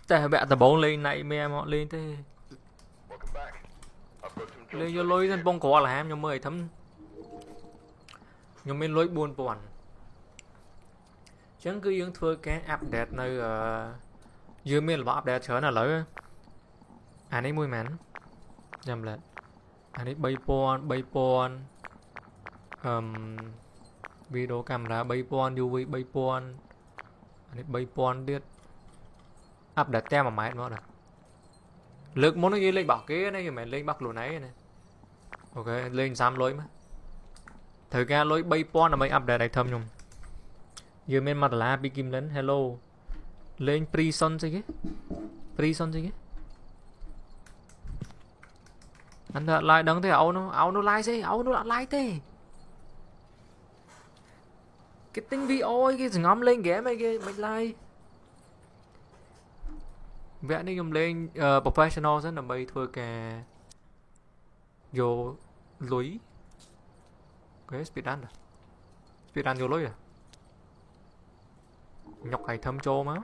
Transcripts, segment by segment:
แต่แบบแต่bốn lên này mẹ mọ lên thế lên vô lối dân bông có là em nhưng mời thấm nhưng mình lối buồn buồn chẳng cứ dương thưa cái update nơi dương mình là update trở là lỡ anh ấy mùi mắn nhầm là anh ấy bay pon video camera bay pon UV bay pon anh ấy bay pon điết update tem mà máy nó rồi lực muốn nó ghi lên bảo kế này mày lên bắc lùi này này ok lên xăm lối mà thời gian lối bay pon là mấy update này thâm nhung giờ bên mặt là bị kim lớn hello lên prison gì cái prison gì cái anh ta lại đăng thế áo nó like gì áo nó like thế cái tính vi ôi cái ngắm lên ghé mày cái mày like vẽ đi dùng lên professional rất là bay thôi kè vô lối cái speed run vô lối à nhọc hay thâm trô má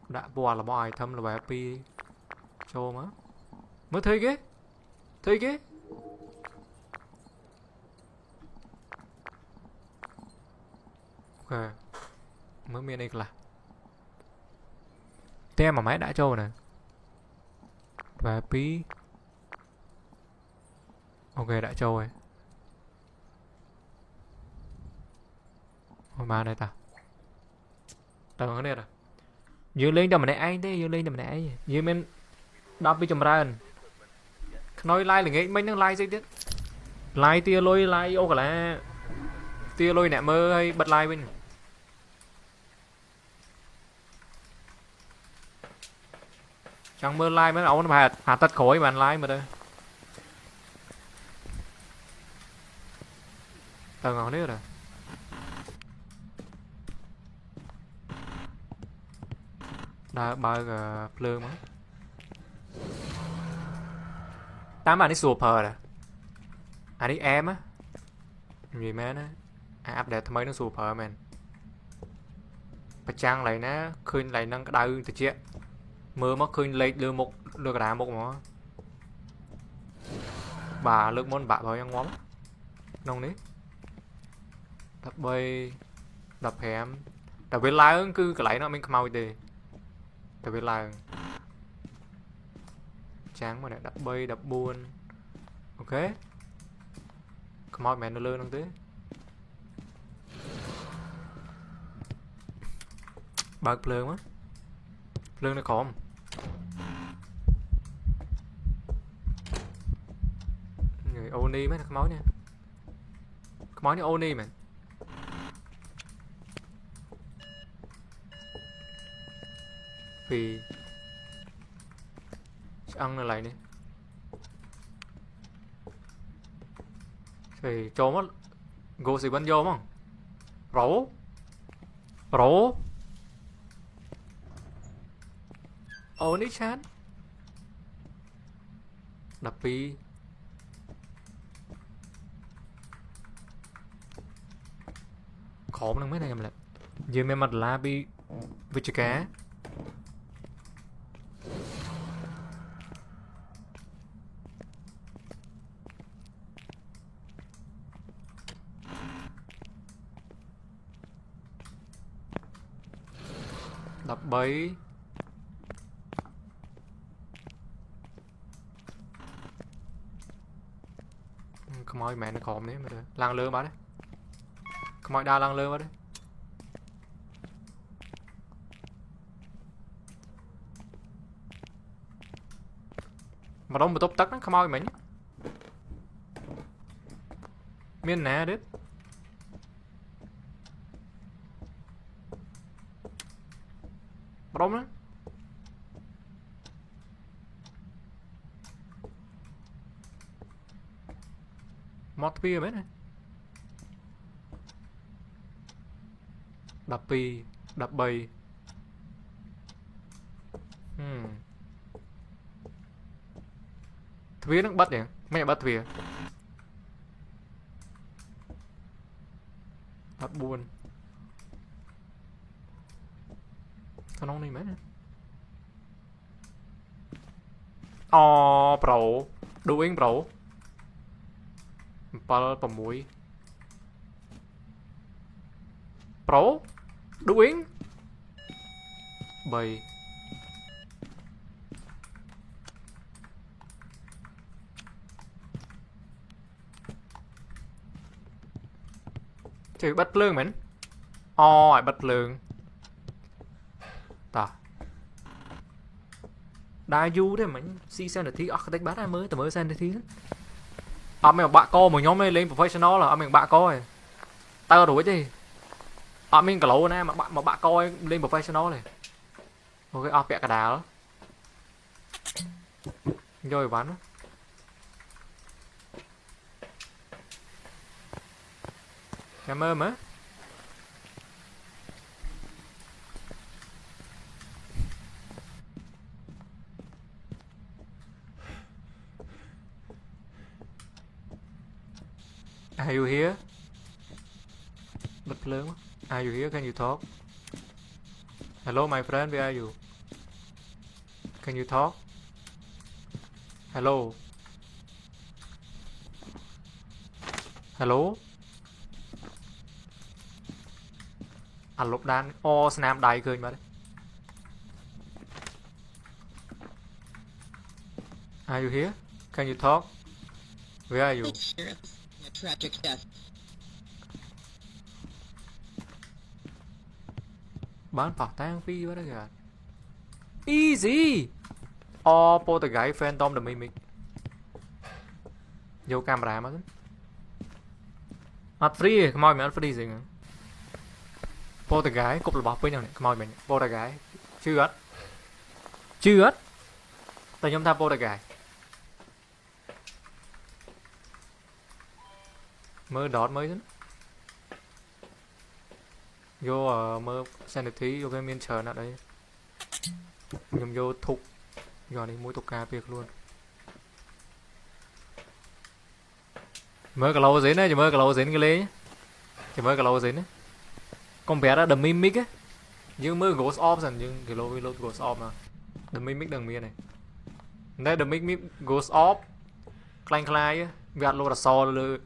đã bò là bò hay thâm là bài pi trô má mới thấy cái ok mới miền đây là tem mà máy đã trô nè bài pi ok đã trô rồi mà này ta tao cái này rồi dương lên cho mình này anh thế dương lên cho mình này anh dương men đọc đi chầm ra nói like là nghe mấy năng like gì đấy like tia lôi like ô cả là tia lôi nè mơ hay bật like bên chẳng mơ like mấy ông nó hà tật khối mà like mà đây tao ngon đấy rồi đã bao giờ plơ mà tám bạn đi super rồi anh đi em á gì mà nó update mấy nó super man phải trang lại nó khơi lại nâng cái đau từ chuyện mưa mất khơi lấy đưa một đưa cái đá một mà bà lực môn bạ thôi ăn ngóm nông đấy đập bay đập hẻm đập bên lái cứ cái lấy nó mình không mau đi đập bên lái tráng mà này đập bay đập buôn ok không mau mẹ nó lơ nó thế bạc plơ á plơ nó khom người oni mấy không máu nha không máu như oni mà vì ăn là lại đi thì cho mất go gì vẫn vô không rổ oni chán đập pi khổ nó mấy này em lại giờ mẹ mặt là bị với chữ cá đập bấy không ai mẹ nó khom đấy mà lang lơ mà đấy không ai đa lang lơ mà đấy mà đâu mà tốt tắc nó không ai mình miền nè đấy mà đâu đó mót pi mấy này đập pi đập bầy thuyền nó bắt nhỉ mẹ bắt thuyền bắt buồn con ông này mấy nè o pro doing pro pa mũi pro doing bầy chứ bắt lương mình o bắt lương ta đa du đấy mình si sen được thi architect bắt mới từ mới sen được thi mình bạ co một nhóm này lên professional là mình bạ co rồi tao đuổi chứ mình cả lâu nè mà bạ coi lên professional này ok bẹ cả đà đó rồi bán cảm ơn á Are you here? Bật lớn. Are you here? Can you talk? Hello my friend, where are you? Can you talk? Hello. Hello. Lục đan. Snap đầy cười mà đấy. Are you here? Can you talk? Where are you? Tragic death. Bán phạt tang phi quá đó kìa. Easy. Poltergeist Phantom the Mimic. Vô camera mà. Free, come on man, free gì nữa. Poltergeist cục là bọc với nhau này, come on man. Poltergeist. Chưa hết. Chưa hết. Tao nhóm tha Poltergeist. Mơ đọt mới chứ vô mơ sanity vô cái miên chờ nào đấy nhầm vô thục giờ này mũi tục ca việc luôn mơ cả lâu dính đấy chỉ mơ cả lâu dính cái lê chỉ mơ cả lâu dính đấy con bé đó The Mimic á nhưng mơ Ghost Option nhưng cái lô Ghost Op mà The Mimic đằng miên này đây The Mimic Ghost Op clang khai á vẹt lô là so lơ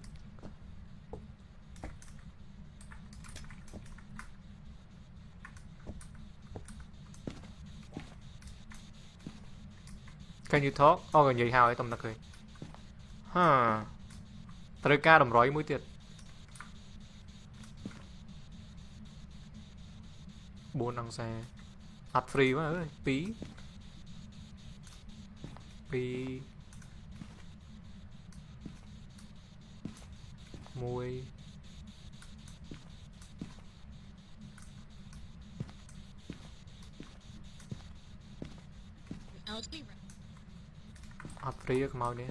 Can you talk? Gần vậy hào ấy tầm đặc cười. Trời ca đồng rõi mũi tiệt. 4 đằng xe. Ad free quá ơi, phí. Phí. Mùi. Ad free cái màu này.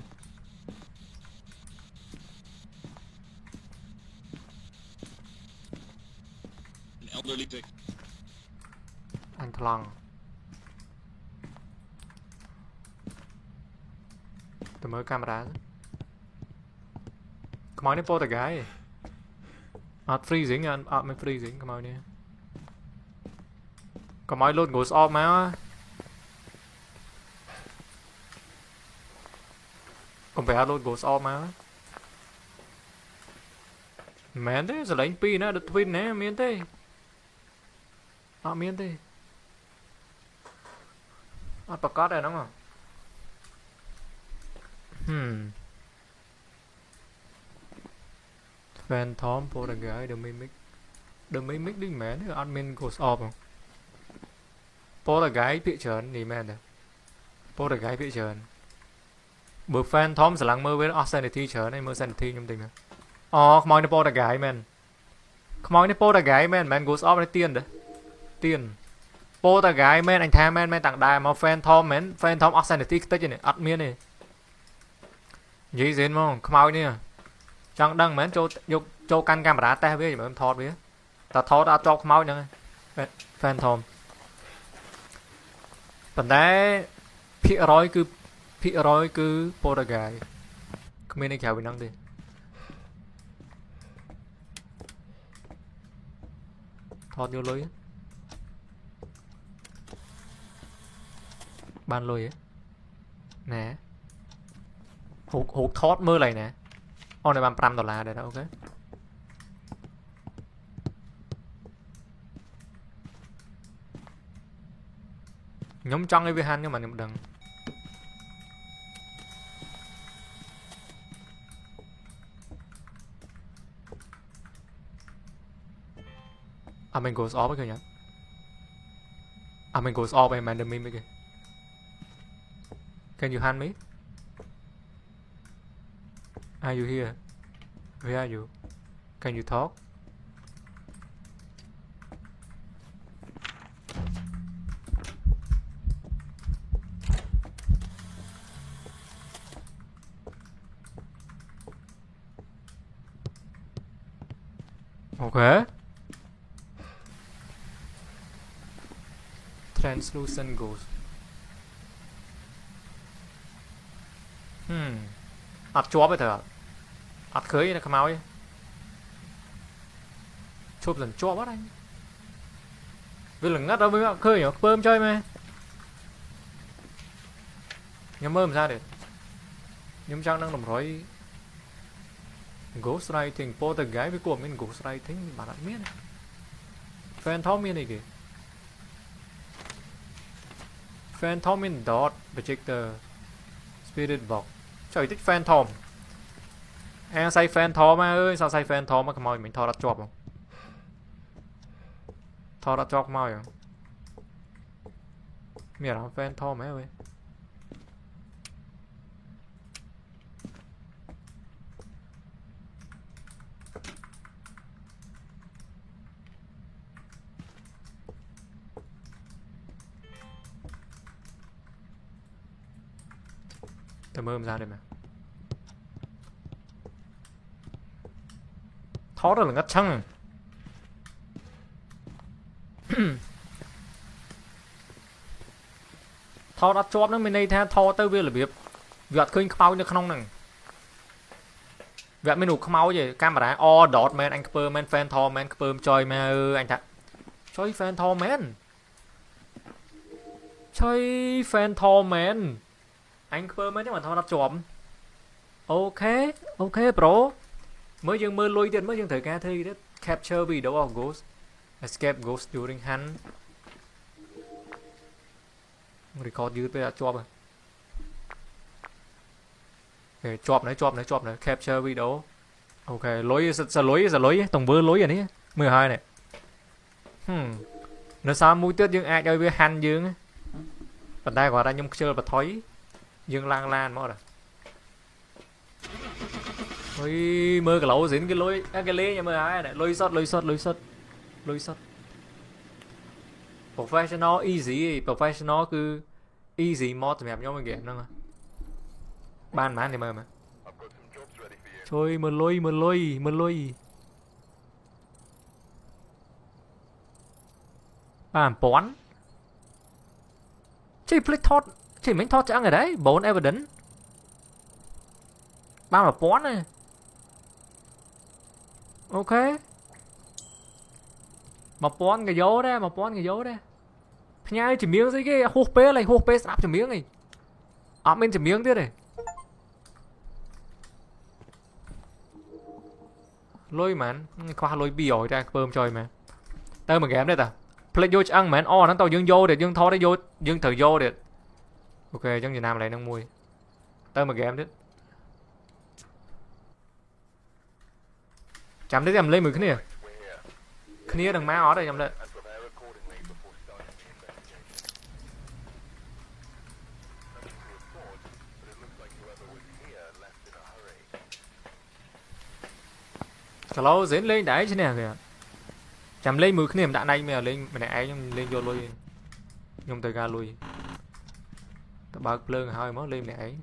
Anh thằng tôi mới camera come on po the guy at freezing and at me freezing come on come on load goes off mà còn bé load goes off mà mẹ thế giờ lấy pin á được twin nè miên thế miên thế bạc cát này đúng không Phantom Poltergeist The Mimic đinh mẹ thế admin goes off không Poltergeist bị trơn thì mẹ này Poltergeist bị trơn bữa Phantom sẽ lắng mơ với Sanity trơn này mơ Sanity nhung tình này come on Poltergeist man come on Poltergeist man goes off này tiền đấy tiền Poltergeist man anh tham man tặng đài mà Phantom man Phantom Sanity tới trên này admin này gì gì không come on nè chẳng đăng man cho căn camera ta biết mà em thọt biết ta thọt đã cho come on nữa Phantom phần đấy phía roi cứ Poltergeist không biết này khéo bị năng đi thọt vô lưới ban lôi á nè hụt thoát mơ này nè này ban $5 đây đó ok nhóm trong cái vi han nhưng mà nhóm đừng mình goes off kìa nhá mình goes off em random meme kìa can you hand me are you here where are you can you talk okay translucent ghost ạt chóp vậy thôi ạt khơi là cái máu ấy chụp lần chóp bắt anh vì lần ngắt đâu với khơi nhở bơm chơi mà nhóm bơm ra để nhóm trang đang làm rồi ghostwriting poltergeist với của mình ghostwriting bạn đã biết phantom này kìa Phantom in dot projector spirit box trời thích Phantom em say Phantom ơi sao say Phantom mà màu mình thò đặt chọp không thò đặt chọp màu không mẹ làm Phantom ấy ơi tầm ôm ra đây mà thoát ra là ngắt chăng thoát đặt chóp nó mình đây theo thoát tới việc là việc việc khơi khâu như không nè việc mình nụ khâu gì camera o dot man anh cơ man Phantom man cơ chơi mà anh ta chơi Phantom man chơi Phantom man anh cơ mấy mà thôi đặt chòm ok ok bro mới dừng mơ lôi tiền mới dừng thời ca thi đó capture video of ghost escape ghost during hunt record dưới bây chọp rồi để chọp này capture video ok lối tổng bơ lối rồi đấy 12 này nó sao mũi tết dương ai chơi với hunt dương phần đây gọi ra nhung chơi và thói dương lang lan mất rồi ôi mơ cái lẩu dính cái lối cái lê nhà mơ ai này lôi sót professional easy professional cứ easy mod thì mẹp nhau mình game nữa ban mán thì mơ mà trời mơ lôi bàn bón chơi play thought chỉ mình thoát chẳng ở đấy 4 evidence ba mà bón này ok mà bón cái dấu đấy nhai chỉ miếng gì cái hộp pê sạp chỉ miếng này bên chỉ miếng thế này lôi màn qua lôi biểu ra bơm chơi mà tao mà game đây ta play vô ăn màn nó tao dương vô để dương thoát đấy vô dương thử vô để ok trong Việt Nam lại nâng mùi tao mà game đấy chạm đấy em lấy 10 cái này đằng má ở đây nhầm đấy kalau diễn lên đáy thế nào kìa chạm lấy 10 cái niềm đạn này mày lên mày này ấy lên vô lui nhung tay ga lui tao bật lương hơi mới lên này ấy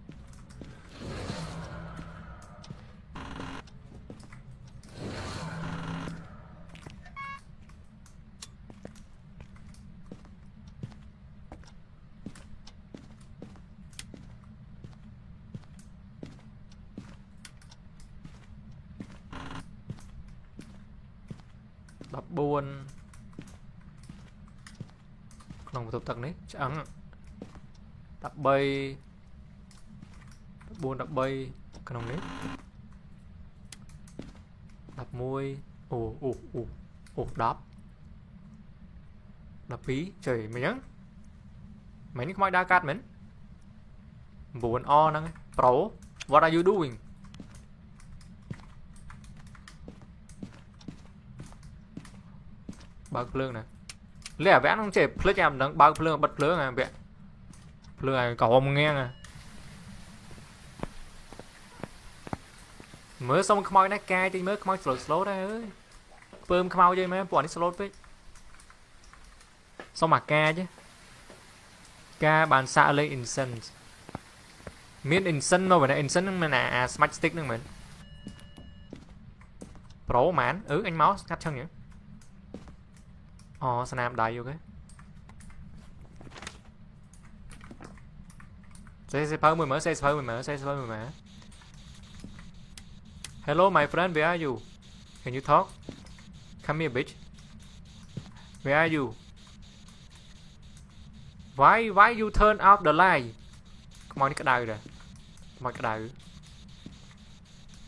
đập buồn lòng một tập tật đấy chẳng đập bay buôn đập bay cái nòng đấy đập môi đập đập phí trời mày nhớ mày như không ai đa cát mình buồn o năng pro what are you doing bao lương này lẽ vẽ nó chỉ plug em đang bao lương bật lương à vẽ lương này cậu ông nghe à mới xong không nói cay thì mới không slow đây ơi bơm không chơi mấy bọn đi slow với xong mà ca chứ ca bàn xạ lên incense miễn incense đâu phải là incense mà là smite stick nữa mình pro mán anh máu cắt chân nhỉ snap đầy vô cái xe phơi mười mở hello my friend where are you can you talk come here bitch where are you why you turn off the light come on cái đầu rồi come cái đầu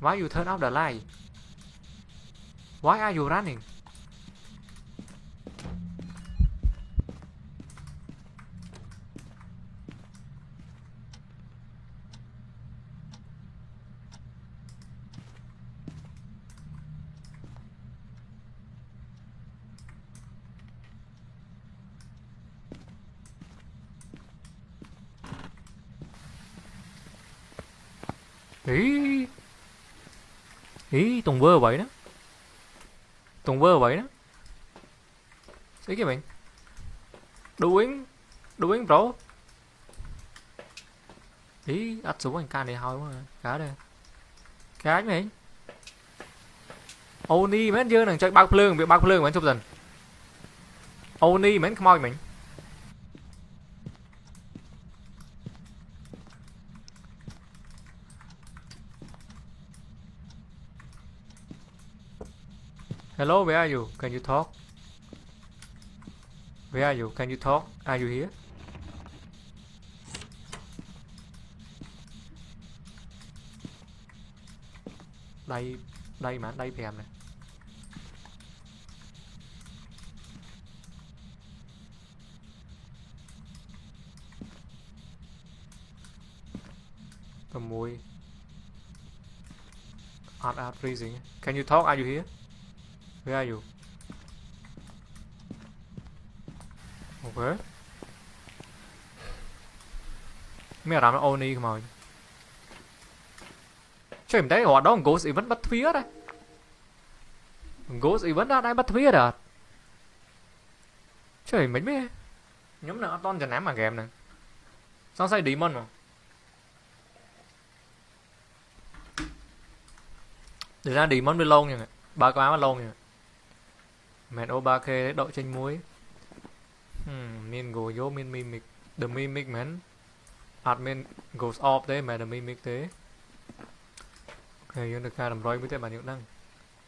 why you turn off the light why are you running ý Tùng vơ vậy đó thấy cái mình đuối bro ý ắt xuống anh ca này hồi mà cá đây cái mày Oni mấy chưa đừng chơi bao phương bị bao phương mấy chục dần Oni mấy không mình hello, where are you? Can you talk? Where are you? Can you talk? Are you here? Đây mà, đây phèm này. Tầm mùi. Art freezing. Can you talk? Are you here? Where are you? Okay. Mấy làm nó Oni không rồi. Trời mình thấy họ đó Ghost Event bắt phía đây. Ghost Event đã bắt phía rồi. Trời mình mới nhóm nào toàn cho nám mà game nè. Sao sai Demon mà. Để ra Demon với lông nha. Ba cái áo lông nha. Mẹ ô 3K đội tranh muối. Min go vô min mimic. The mimic man. Admin goes off thế mà the mimic thế. Ok,យើងនឹងការតម្រុយមួយទេបាទយើងដឹង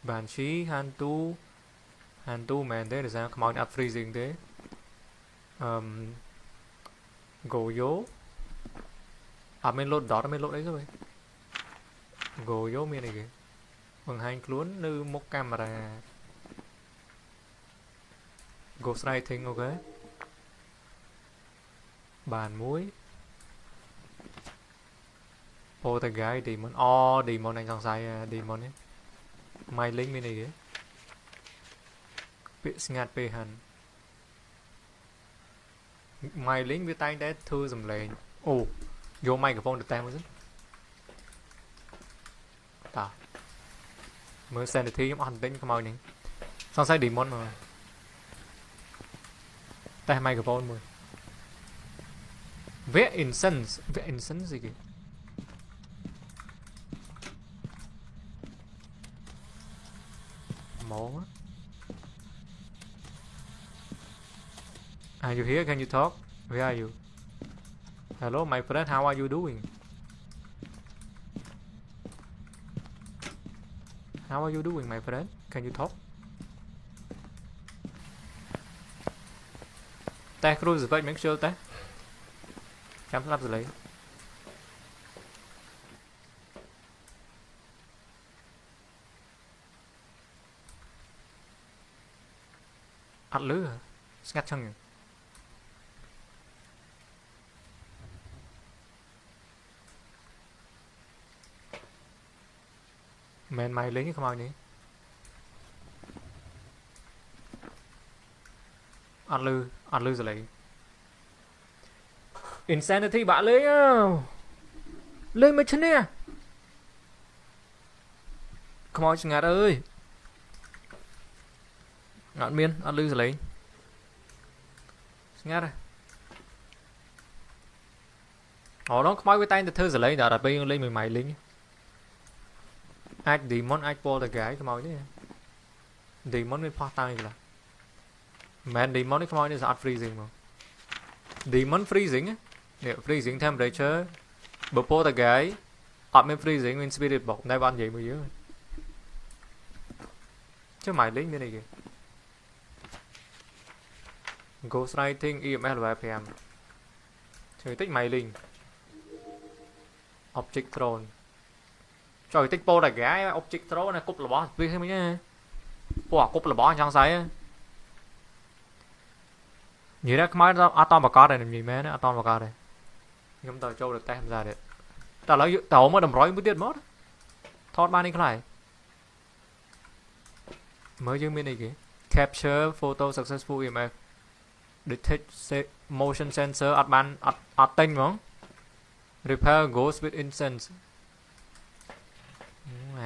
Banshee Hantu មែនទេដោយសារខ្មោចអត់ freezing ទេGoyo អត់មាន load dot អត់មាន load អីទេ Goyo មានអីគេបង្ហាញខ្លួននៅមុខកាមេរ៉ា Ghost Writing អូខេបានមួយPoltergeist Demon Demon anh song sai Demon ấy Mai Linh bên này kìa bị ngạt bề hẳn Mai Linh với tay đã thư dùm lên vô microphone được tay mới dứt ta mới xem được thi giống hành tính không màu này song sai Demon mà tay microphone mười vẽ incense gì kìa More. Are you here? Can you talk? Where are you? Hello, my friend. How are you doing? How are you doing, my friend? Can you talk? Ta cruise vậy make sure ta. chăm sắp xử lý ăn lứa hả ngắt chăng nhỉ men mày lấy không ai nhỉ ăn lư rồi lấy insanity bạn lấy lên mấy chân nè come on ngạt ơi ngạt miên ăn lư rồi lấy ngạt rồi nó không ai với tay thơ rồi lấy đã đặt bây lên mày lính ai demon ai po là gái come on chứ demon với pha tay là man demon ấy come on is not freezing mà demon freezing á nè freezing temperature bờ po là gái ọt men freezing when spirit bọc nay ban vậy mới nhớ chứ mày lính bên này kìa ghostwriting EMF là PM chơi tích mày lính object throne trời tích po là gái object throne này cúp là boss biết không nhá po cúp là boss trong sấy như đó máy đó atom và có đây làm gì mẹ nó atom và có đây nhưng tao châu được tem ra đấy tao lấy tao mới đầm rói mới tiết mất thoát ban đi cái này mới dương bên này kìa capture photo successful EMF detect motion sensor at ban at tinh không repair goes with incense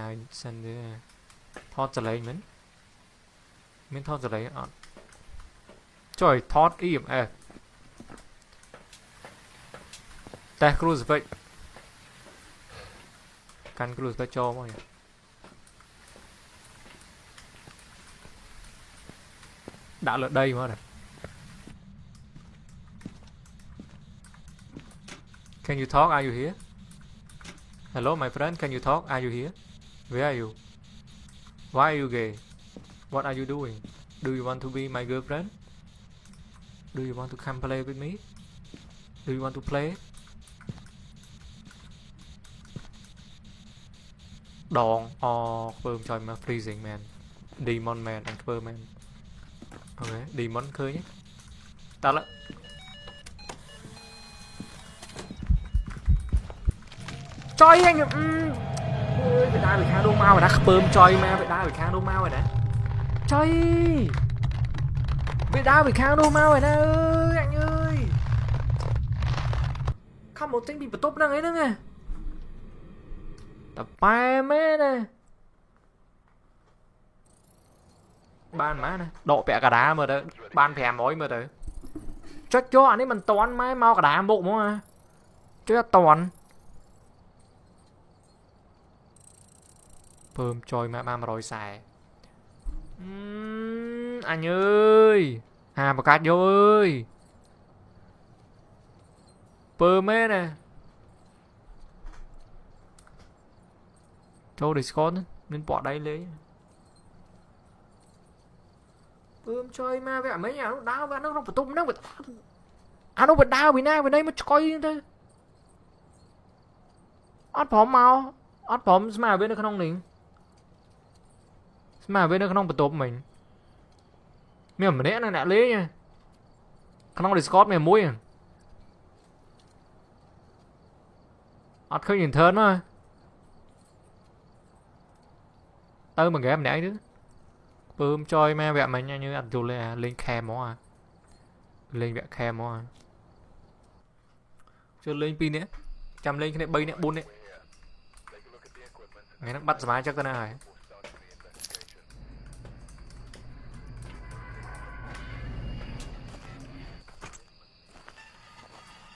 incense thoát trở lại mình thoát trở lại trời thoát EMF ta cruise vậy căn cruise ta cho mọi người đã lượt đây mà này can you talk are you here hello my friend can you talk are you here where are you why are you gay what are you doing do you want to be my girlfriend do you want to come play with me do you want to play đòn firm trời mà freezing man demon man and Clever man ok demon khơi nhé ta lại chơi anh ơi phải đai bị khang đô mau rồi đã bơm chơi mà phải đai bị khang đô mau rồi nè chơi bị đai bị khang đô mau rồi nè ơi anh ơi không một tiếng bị bật tốt năng ấy nữa nghe tập ba mê nè ban má nè độ bẹ cả đá mà đó ban phèm mối mà đó chắc cho anh ấy mình toàn máy mau cả đá bộ mà chứ toàn bơm trôi mà ba mà rồi xài anh ơi một cái vô ơi bơm mê nè cho Discord nên bỏ đây lấy bơm chơi ma với mấy nhà nó đau với nó không phải tung nó phải nó phải đau vì nay về đây mà coi thôi ót phỏng mau ót phỏng mà bên nó không nỉnh mà bên nó không phải tụp mình miệng mà nãy nó lấy nha không Discord mày muối à ót khơi nhìn thơn mà tới mà ghé em nãy nữa bơm chơi ma vẹn mình như ăn dù lên khe mó lên vẹn khe mó chưa lên pin nữa chăm lên cái này bay nè bún đấy nghe nó bắt máy chắc cái này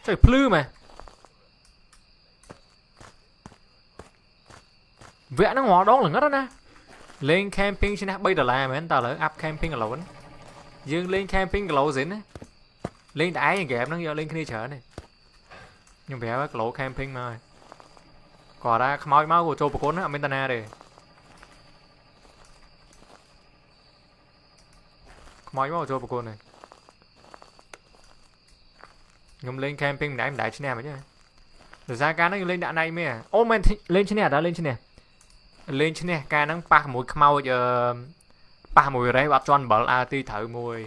trời plư mà vẽ nó ngó đó là ngất đó nè lên camping trên bây giờ là mà anh ta là up camping là lộn dương lên camping là lộn dính á lên đá như kẹp nó giờ lên cái chở này nhưng bé cái lỗ camping mà quả ra máu máu của châu bồ côn á Mentana đây máu máu của châu bồ côn này Nhóm lên camping nãy em đáy trên nè mà chứ. Rồi ra ca nó lên đạn này mẹ. Ô men lên trên nè đã lên trên nè. Lên trên nè ca nó pa mùi khmau giờ pa mùi đấy bắt cho anh bảo à ti thử mùi.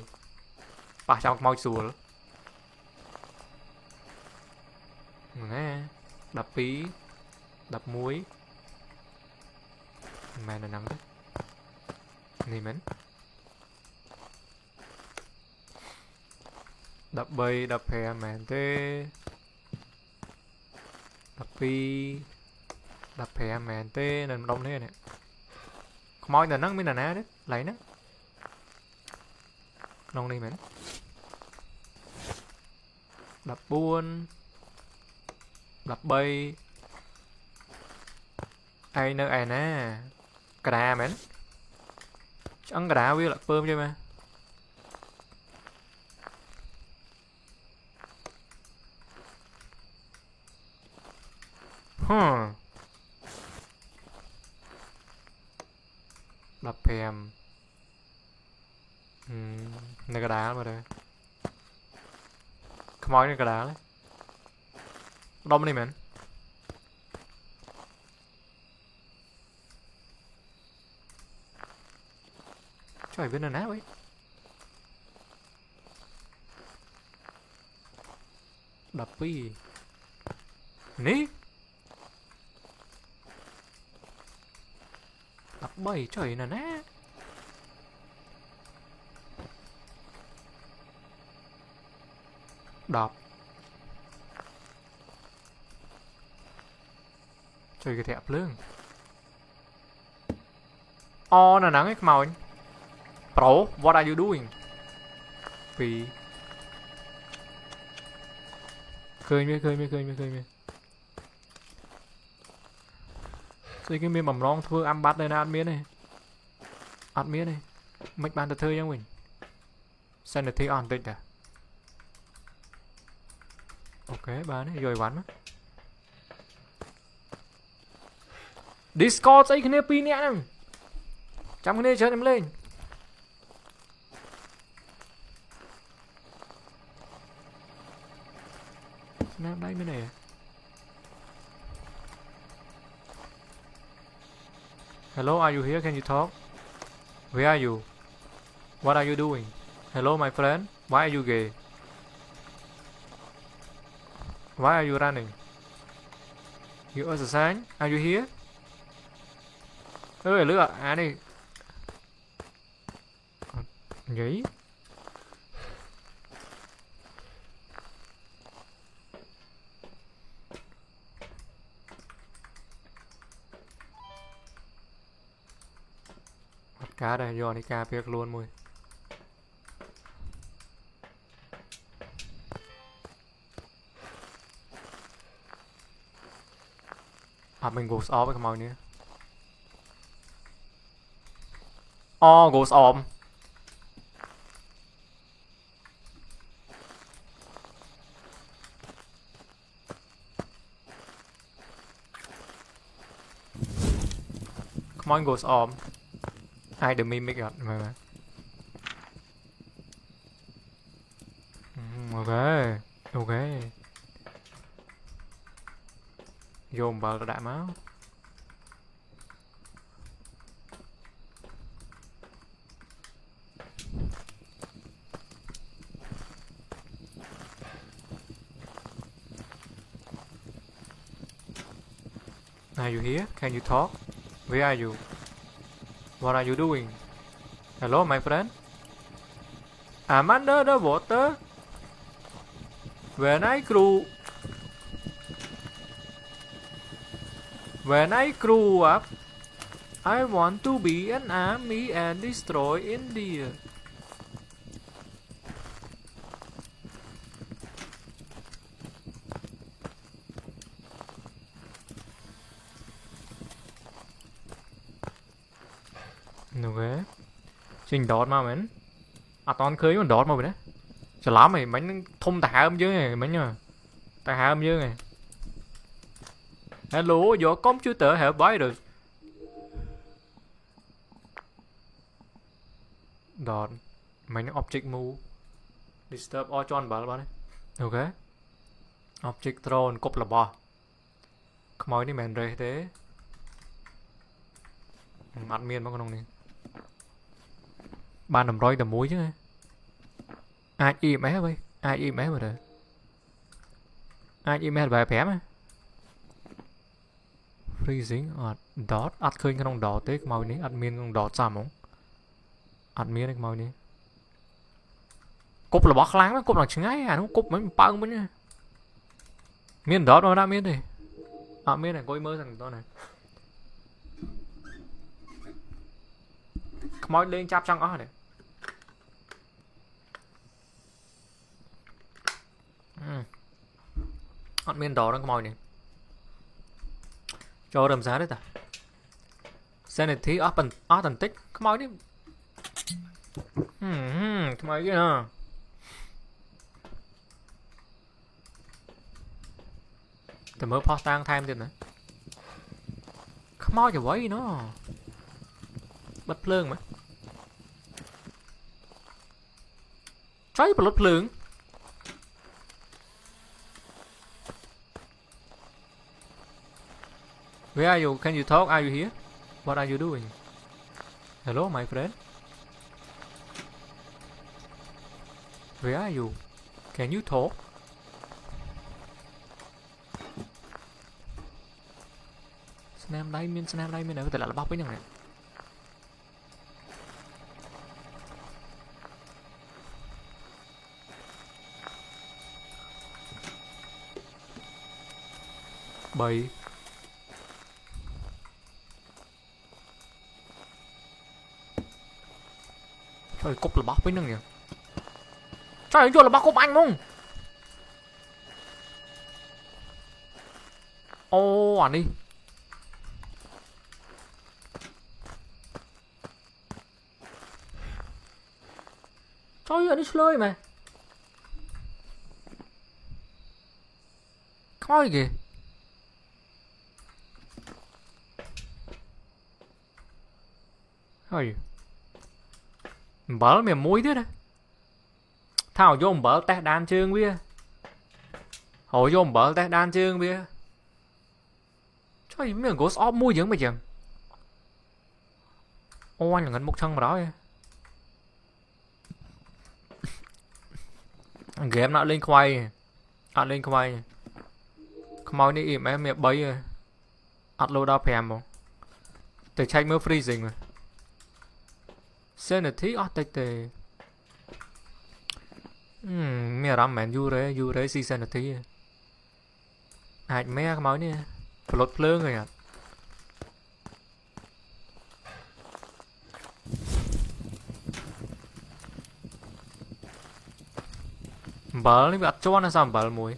Pa trong khmau sủa. Nè, đập pí, đập muối. Mẹ nó nắng đấy. Nè mến. Đập bay, đập hè mẹ tê. Đập pí. Đập hè mẹ tê nên đông thế này. Khmoi là nắng mới là ná đấy, lấy nó. Đông đi mến. Đập buôn. Đập bay. Ai nơi ai nè. Cà đà mến. Chẳng cà đà với lạc bơm chứ mà. Đập hèm. Này cà đá mà đây. Không nói này cà đá đấy. Đông đi mến. Trời bên này ná vậy. Đập đi. Ní. Đập bay trời nè ná. Đập. Trời cái thẹp lương. Nè nắng cái màu anh. Bro, what are you doing? Vì khơi mê Xây cái miếng mầm non thưa ăn bát đây nè ăn miếng này. Ăn miếng này. Mạch bàn thật thơ nha mình. Send the thing on định à. Ok bán này rồi bán á. Discord ấy cái này pin nè em. Chăm cái này chơi em lên. Snap đây mới này. Hello, are you here? Can you talk? Where are you? What are you doing? Hello, my friend. Why are you gay? Why are you running? You are the sign? Are you here? Ơi, lửa à đi. Nhảy. Cá đây, vô đi cá việc luôn mùi. Mình goes off cái màu nữa. Goes off. Come on, goes off. Ai được mimic rồi mà. Ok. Ok. Dồn vào đại máu. Are you here? Can you talk? Where are you? What are you doing? Hello, my friend. I'm under the water. When I grew up, I want to be an army and destroy India. Ok. Trình đọt mà mến. À toàn khơi mà đọt mà mày đấy. Chả lắm mày bánh thông tả âm chứ này bánh nha. Tả âm chứ này. Hello, your computer have virus. Đọt. Mấy nó object move. Disturb all cho anh bảo bạn đấy. Ok. object drone cúp là bò khói đi mền rồi thế admin bao con này ba nằm roi tầm muối chứ ai im ấy vậy ai im ấy mà rồi ai im ấy bài phé mà freezing dot ăn khơi cái nông đỏ thế màu này admin nông đỏ sao không admin này màu này cúp là bó kháng đó cúp là chừng ấy nó cúp mấy băng mới nha miền đó nó đã miền đây miền này coi mơ rằng to này mỏi lên chắp trong ó này miền đó nó có mỏi này cho đầm giá đấy ta sanity authentic có mỏi đi cái mỏi kia nè từ mới post tăng time tiền nữa không mỏi cho vậy nó bật phượng mà cháy bật phượng where are you can you talk are you here what are you doing hello my friend where are you can you talk snap đây miền này có thể là bóc với nhau này bầy trời cúp là bóc với nhau nhỉ trời vô là bóc cúp anh luôn ô đi trời ơi đi slơi mà coi kìa thôi bở mềm muối thế đấy thao vô bở tét đan chương bia hồi vô bở tét đan chương bia trời mình ghost off muối dưỡng mày chừng ô anh là ngân một chân mà đó game nó lên quay lên quay không mau đi im em mẹ bấy rồi upload đau phèm không để check mới freezing rồi sanity tệ mẹ làm mẹ du đấy si sanity ai mẹ cái máu nè lột phơi rồi à bờ nó bị cho nó sao bờ mùi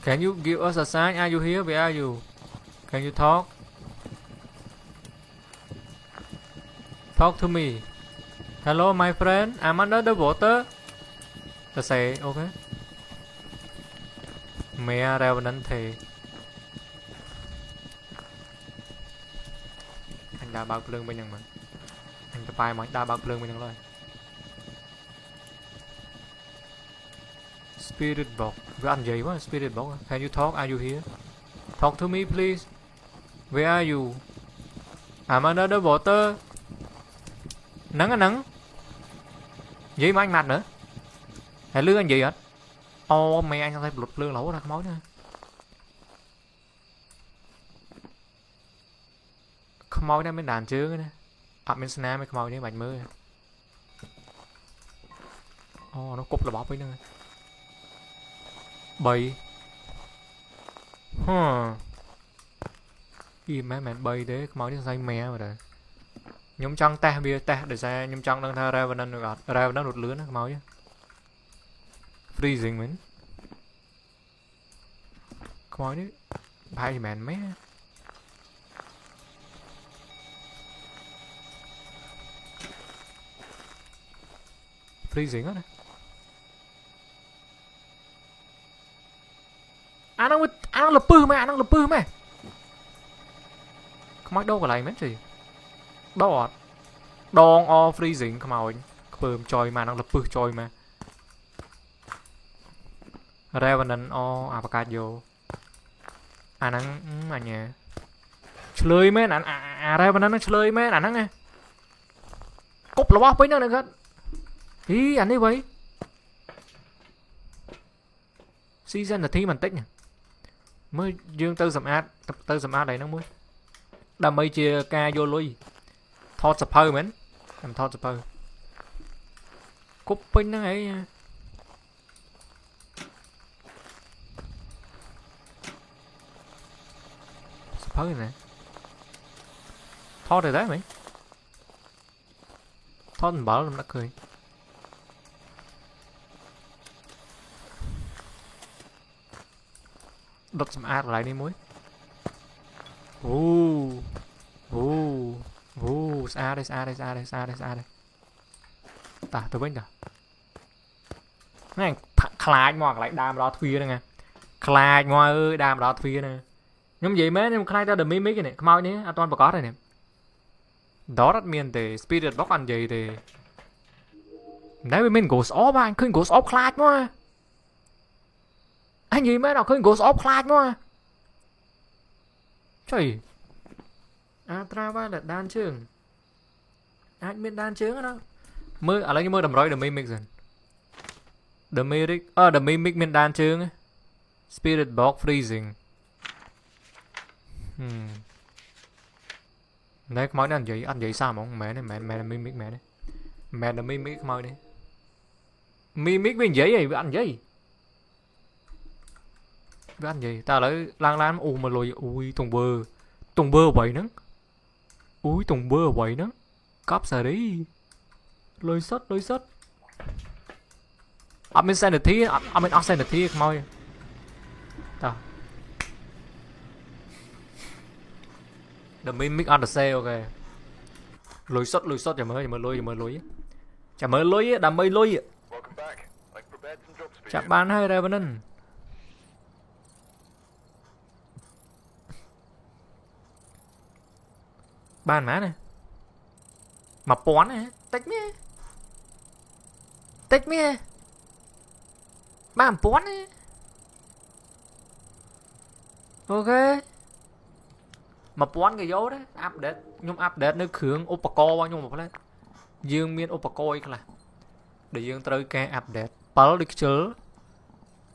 can you give us a sign are you here where are you can you talk to me hello my friend I'm under the water ta say okay mẹ reo đến thì anh đã bao lương bên nhau mà anh đã bài mà đã bao lương bên nhau rồi spirit box với anh gì quá spirit box can you talk are you here talk to me please where are you I'm under the water nắng gì mà anh mặt nữa hay lương anh gì hết ô mẹ anh thấy lụt lương lẩu ra máu nữa không máu đây mới đàn chứ nè bên snap mới không máu đấy bạch mới ô nó cục là bóp với nữa bầy im mấy mẹ bầy đấy không máu đến say mẹ mà rồi nhóm trăng ta bia ta để ra nhóm trăng đang tha ra và nên gọt ra và nó đột lửa nó máu chứ freezing mình không máu đấy bài thì mẹn mấy freezing á anh đang lập pư mày không máu đâu cả lại mấy gì đó đòn freezing không màu anh bơm trôi mà nó lập bự trôi mà Revenant o à bạc cát vô à nắng mà nhẹ chơi mấy anh Revenant nó chơi mấy anh nắng nè cúp là bóp với nó nữa hết ý anh ấy vậy season là thi mình tích nè mới dương tư sầm ad đây nó mới đam mây chia ca vô lui thọt sập hơi mến làm thọt sập hơi cúp pin nó ấy sập hơi nè thọt rồi đấy mày thọt mình bảo làm nó cười đốt sầm ad lại đi muối xa đây tả tôi bên kìa này khai ngoặc lại đam đó thuê đây nè khai ngoa ơi đam đó thuê nè nhưng vậy mấy em khai ra được mấy cái này mau nhé an toàn có đây nè đó rất miền thì spirit box ăn gì thì đấy mình ghost off anh khơi ghost off khai quá anh gì mấy nào khơi ghost off khai quá trời Trava là đan chương anh biết đan chương đó mơ à lấy cái mơ đầm rồi đầm mimic rồi đầm mimic miền đan chương spirit box freezing đấy nói ăn gì sao mà ông mẹ này mẹ là mimic mẹ đấy mẹ là mimic mơ đi mimic bên giấy vậy ăn gì ăn gì ta lấy lang mà lùi ui tùng bơ vậy nữa ui tùng bơ vậy nữa cắp xài đi lôi sắt mình xem được thi mình xem được thi không ơi ta the mimic on the sale ok lôi sắt chả mới lôi đam mây lôi chả bán hay ra bên nên ban má này mà pón này tích mía ban pón này ok mà pón cái dấu đấy update nước khưởng upaco bao nhiêu một cái dương miên upaco là để dương tới cái update pal picture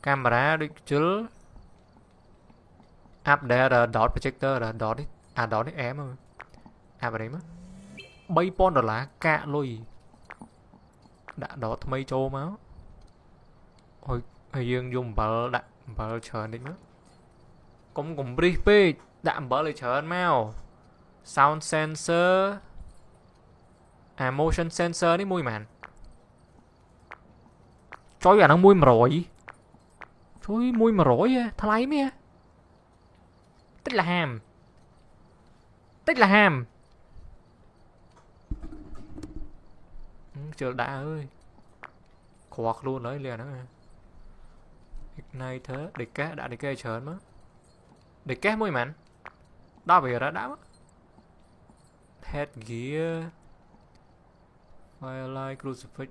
camera picture update dot projector dot dot em rồi vào đấy mà bay pon đó là cạ lôi đã đó mấy châu máu hồi dương dùng bờ chờ đến nữa cũng brief đạm bờ lời chờ máu sound sensor motion sensor đi mùi màn chối à nó mùi mà rồi chối mùi mà rồi thay lấy mía tích là ham chờ đã ơi khoác luôn đấy liền đó này thế để cá đã để cây chớn mất để cá môi mặn đó về ra đã headgear firelight crucifix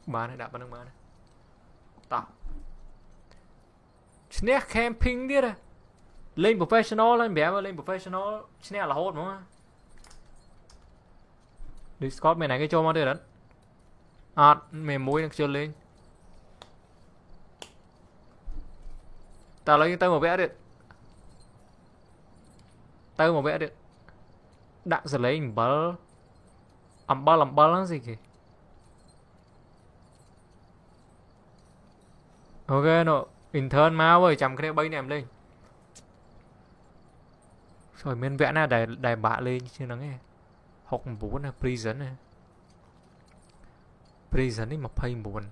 bán này đã bán được bán này tao snack camping đi đây lên professional lên bé lên professional snack là hot đúng không Discord mày này cái cho mà đây đó mày mũi đang chưa lên tao lấy tao một vẽ điện đã sẽ lấy bờ làm bờ lắm gì kì ok nó intern máu ơi chầm cái bay này em lên rồi men vẽ na đài bạ lên chứ nó nghe học bún là prison này prison ấy mà pay buồn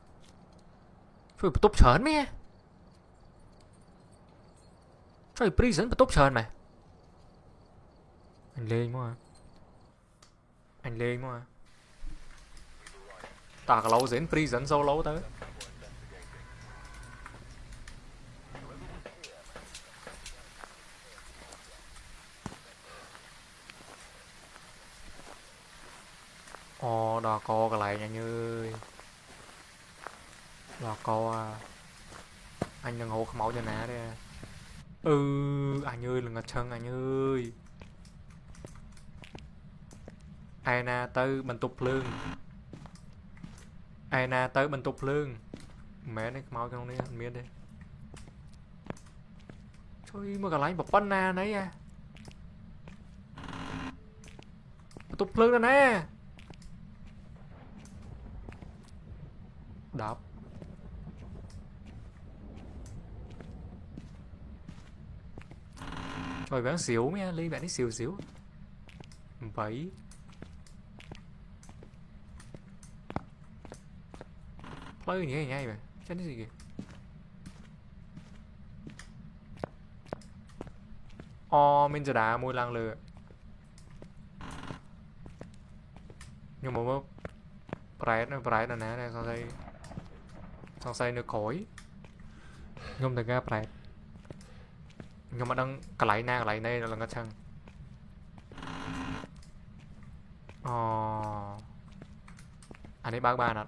phải tốt chớn mẹ phải prison phải tốt chớn mày anh lên mà ta cả lâu diễn prison sâu lâu tới đò co cái lại nha như đò co anh đừng hô máu cho ná đây. Anh ơi là ngật chân anh ơi. Ai na tới bần tục lương. Ai na tới bần tục lương. Mẹ này máu trong đây anh miết đi. Trời mà cả lánh bọc bắn na nấy à. Bần tục lương nè nè. Đập. Rồi bán xỉu nha, Ly bạn ấy xỉu xỉu. Vậy play như ngay vậy, chắc cái gì kìa. Mình giờ đá môi lăng lừa. Nhưng mà bright là nè này xong xây nó khối. Nhưng mà ra bright. Nhưng mà đang cái lại này là ngắt chăng. Anh ấy bác ba nè.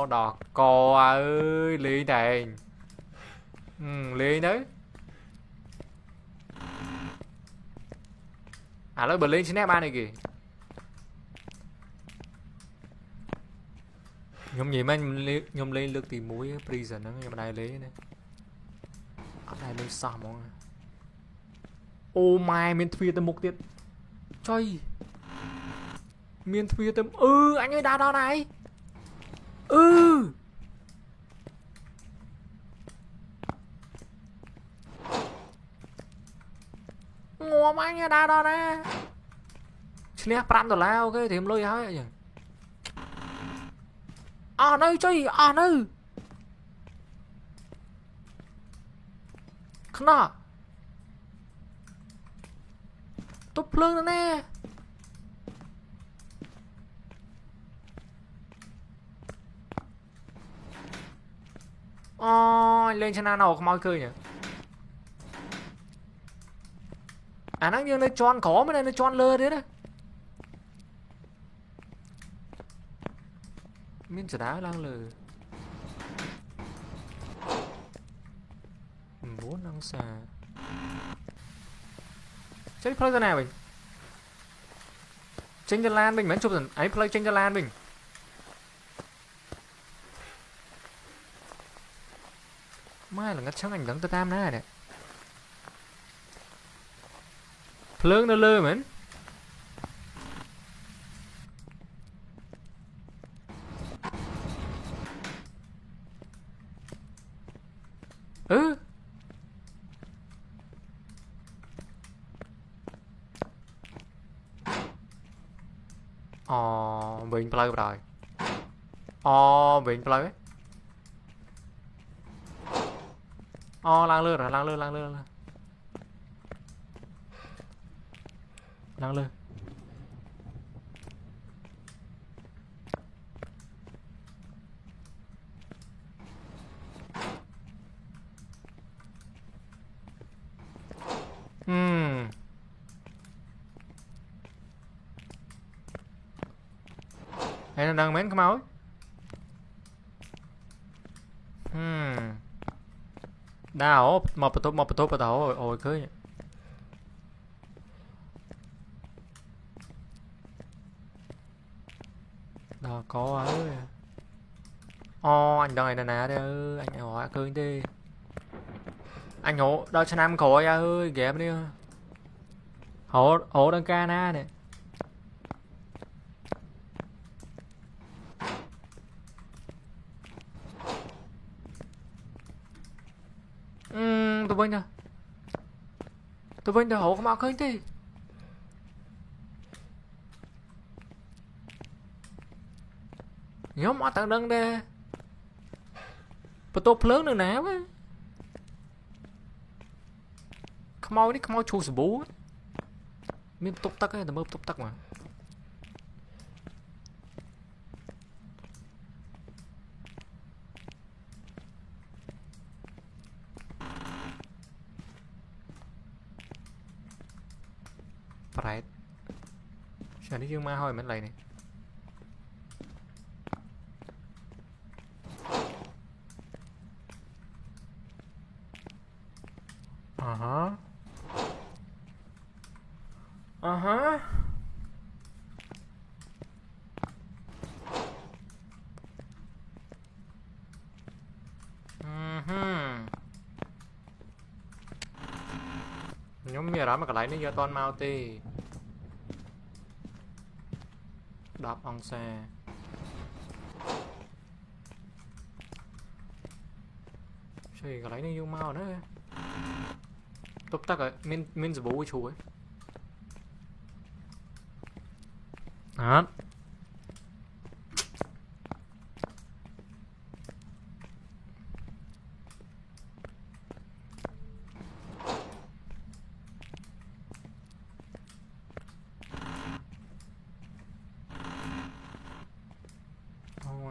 Đỏ cò ơi, Lý này. Lý đấy. Nói bật lên trên nét ba này kìa. Nhung gì mà nhung lên lực tìm mũi prison đó, nhưng mà đây lấy này. Ở đây lên sao mọi người. Oh my, mình thuê tới một tiết. Trời. Miền thuê tới. Anh ơi đá đó này. Ngô mà anh ơi đá đó nè. Snap $5 ok thì em lôi hết vậy. Nơi chơi nơi. Khna. Túp lưng nữa nè. Anh lên channel nào không mau cười nhỉ. Nó như nó tròn khó mới này nó tròn lơ đấy đó. Miếng chả đá lăng lờ. Vốn năng xà. Chết play ra nào mình. Tranh cho lan mình mến chụp dần. Ấy play tranh cho lan mình. Mai là ngắt sáng ảnh đắng tơ tam ná này. Plương nó lơ mến. Mình play rồi. Mình play. Lang lơ rồi, lang lơ. Lang lơ. Hay là đang mến cái máu. Đào một tốt vào đầu ôi cưới. Đó có ơi. Anh đợi nè nè đây ơi, anh hỏi cưới đi. Anh hộ đâu cho nam khỏi ơi, ghép đi. Hộ đang ca na nè. Tôi vinh hộ không áo khơi đi. Nhóm ở tầng đơn đây. Bà tốt lớn nữa nè quá. Không mau chú sử bố. Mình tốt tắc ấy, tầm ớp tốt tắc mà. Right. Sao đi dương ma hồi mấy này này. hả hả nhóm mía đó mà cái lấy nó vô toàn mau tì đạp ông xe chơi cái lấy nó vô mau nữa tốt tắc rồi mình sẽ bố chú ấy hả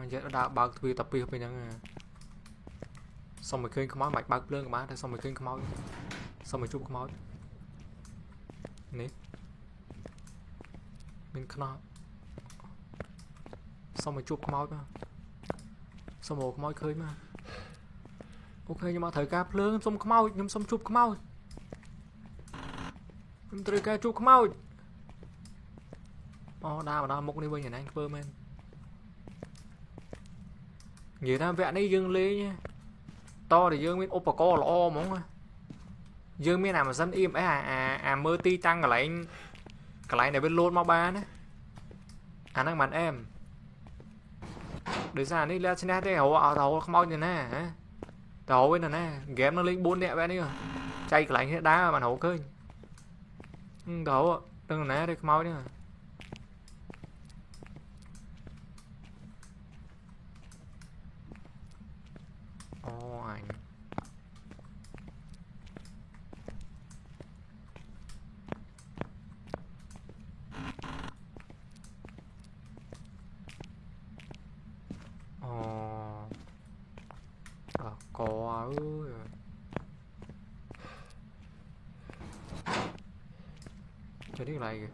giờ đã bao thuê tập việc bên nhang xong rồi khơi máu mạch bao lương của má thì xong rồi khơi máu xong rồi chụp máu nè mình khăn xong rồi chụp máu mà xong rồi máu khơi mà ok nhưng mà thời ca lương xong máu nhưng xong chụp máu nhưng thời ca chụp máu đa mà đa một đi bên nhà anh phơ men vậy đó vẽ này dương lê nha to thì dương miên ốp co là o móng dương miên nào mà dân im ấy mơ ti tăng cái lại này bên lôn mau ba nữa năng bạn em để ra đi lên trên đây hổ không bao nhiêu nè đầu bên này nè game nó lên 4 đẹp vậy đi chay cái lại đá mà hổ cơi đầu đừng nè đây không mau nữa anh có ơi cho đi lại kìa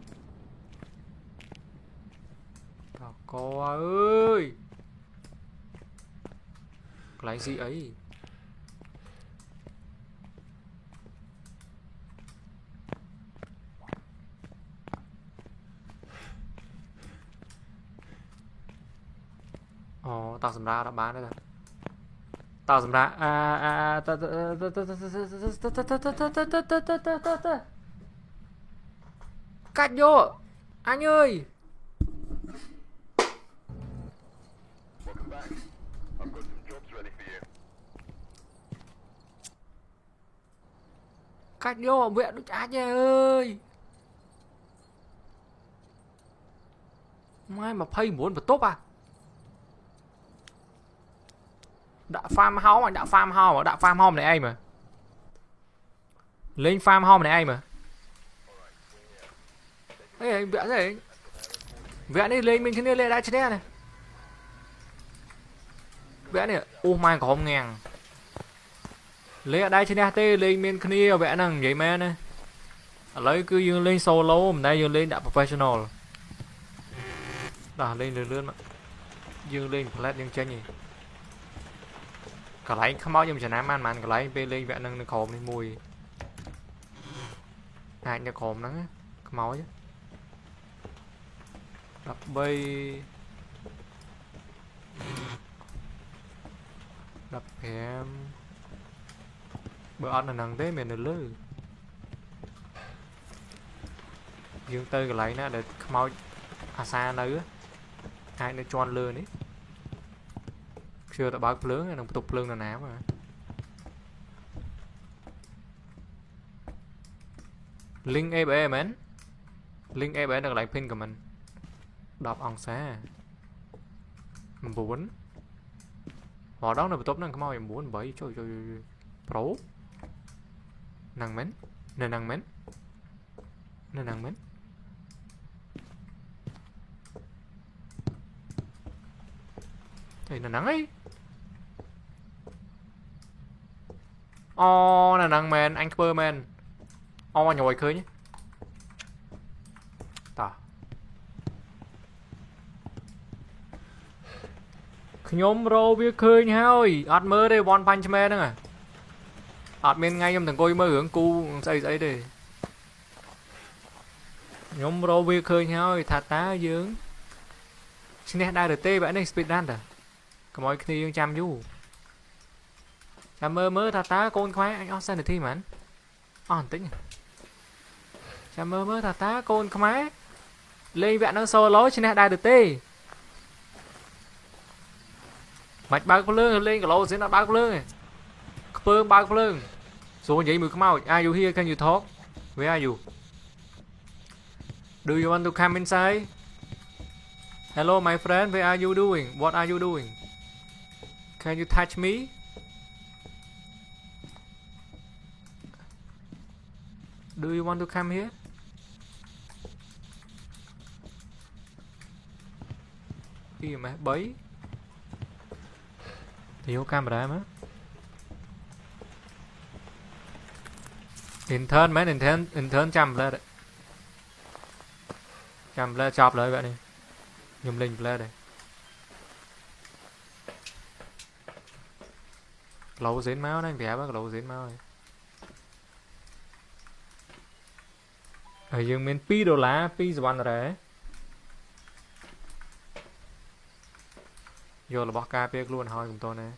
có ơi lại gì ấy tao sầm ra đã bán đây rồi tao sầm ra cắt vô anh ơi cắt vô mẹ nó trả nhà ơi mai mà pay muốn mà tốt à đã farm house đã farm house này ai mà lên farm house này ai mà ấy vẽ này vẽ này lên mình lên đã chết này vẽ này ô mai có không ngàn lấy ở đây trên đây lên mình kia vẽ năng vậy mà này lấy cứ dương lên solo mình đây dương lên đã professional đã lên lươn mà dương lên flat dương chân gì cả lấy không bao giờ mình nám ăn màn cả lấy về lên vẽ năng nó khom lên mùi hai nó khom nó không máu chứ đập bay đập em bữa ăn là nằng thế mình được lư dương tư cái lấy nó để không máu xa nữa hai nó tròn lừa đấy chưa đã báo lớn nó tục lương là nám mà link EBE mến link EBE được lại pin của mình đọc ông xa 4 họ đó là tốt năng mau em 4 7 trời pro năng mến nên năng mến nên năng mến thì là nắng ấy là năng men anh cơ men nhồi khơi nhé ta nhóm rô biết khơi nhau ơi ọt mơ đây one punch man nữa à ọt bên ngay em thằng coi mới hưởng cu xây xây đi nhóm rô bia khơi nhau thả tá dưỡng xin nè đai được tê vậy này speed run à có mọi khi chăm du chăm mơ thả tá con khoái anh san được thi mà on tính chăm mơ thả tá con khoái lên vẹn nó solo lối xin nè đai được tê mạch bao con lương lên cái lô xin nó bao con lương này phương bao con lương số vậy mười mau are you here can you talk where are you do you want to come inside hello my friend where are you doing what are you doing can you touch me do you want to come here gì mà bấy thiếu camera mà intern mấy intern chăm lên đấy chăm lên chọc lại vậy này nhung linh lên đây lẩu dính máu đấy vẽ bác lẩu dính máu này ở dương miền pi đô lá pi zwan rồi vô là bọc ca bê luôn thôi cùng tôi nè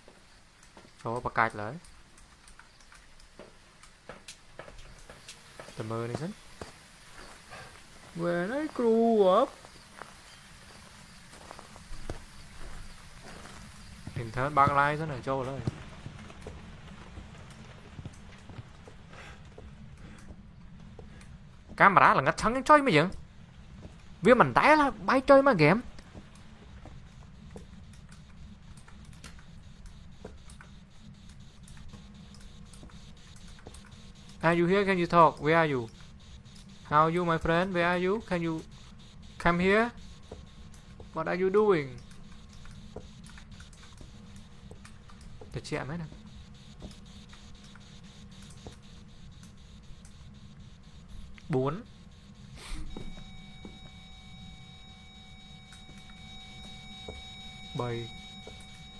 số bạc cạch lại tầm mơ này sẵn when I grew up hình thớt bạc lai rất là trâu đấy camera là ngắt thắng chơi mà vậy vì mình đá là bay chơi mà game are you here can you talk where are you how are you my friend where are you can you come here what are you doing để chị mấy nè bốn bay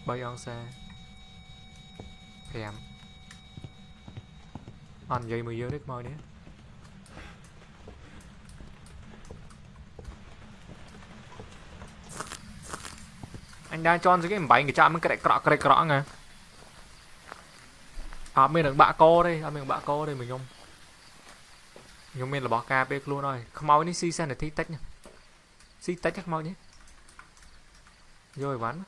bay on xe thèm ăn dây 10 giờ đấy mời đấy anh đang cho cái bánh cái chạm cái cọ nghe à mình đừng bạ cô đây mình bạ cô đây mình không nhưng mình là bỏ cà bê luôn rồi không mau đi xi xe này thi tách nha xi tách chắc mau nhé rồi bắn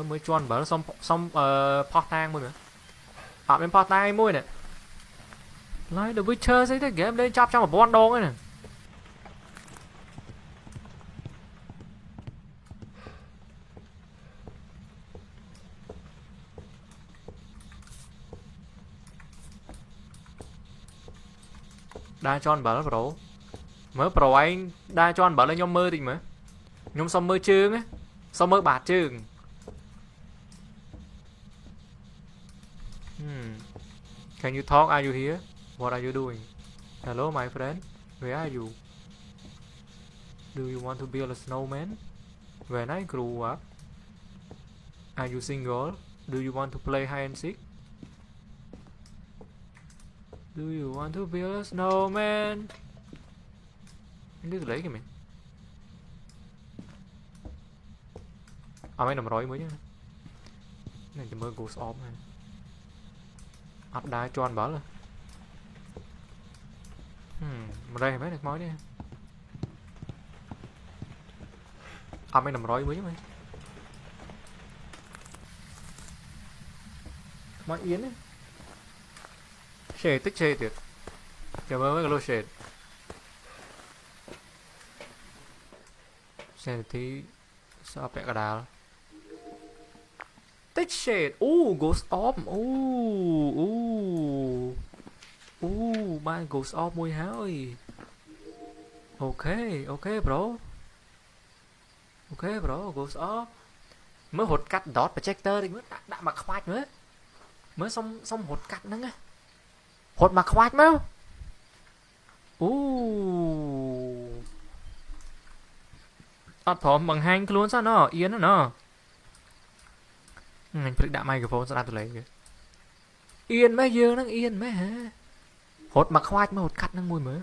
mới cho anh bảo nó xong pot tang mới nữa bên pot tang môi nè lại The Witcher xây thế game lên chop trong một bon đô ấy nè đa cho anh bảo nó pro mới pro anh đa cho anh bảo là nhóm mơ thì mà nhóm xong mơ chương á xong mơ bạt chương can you talk are you here what are you doing hello my friend where are you do you want to build a snowman when I grew up are you single do you want to play hide and seek do you want to build a snowman anh đứa lấy kìa mình mấy nằm rồi mới nhá này thì mơ ghost off này áp đá cho anh bảo là mà đây mấy được mối đi mấy nằm rồi mới nhá mày mọi yến ấy shade tích shade tuyệt cảm ơn mấy cái lô shade shade thì sao bẹ cả đào tích shade ghost orb ban ghost orb mùi háo ơi ok bro ghost orb mới hột cắt dot projector thì mới đã mặc khoát mới xong hột cắt nữa nghe hột mặc khoát mà phỏng bằng hành luôn sao nó yên nó anh phải đặt microphone sẽ đặt từ lấy kìa yên mấy dương nó yên mấy hả hột mặc khoai mà hột cắt nó mùi mới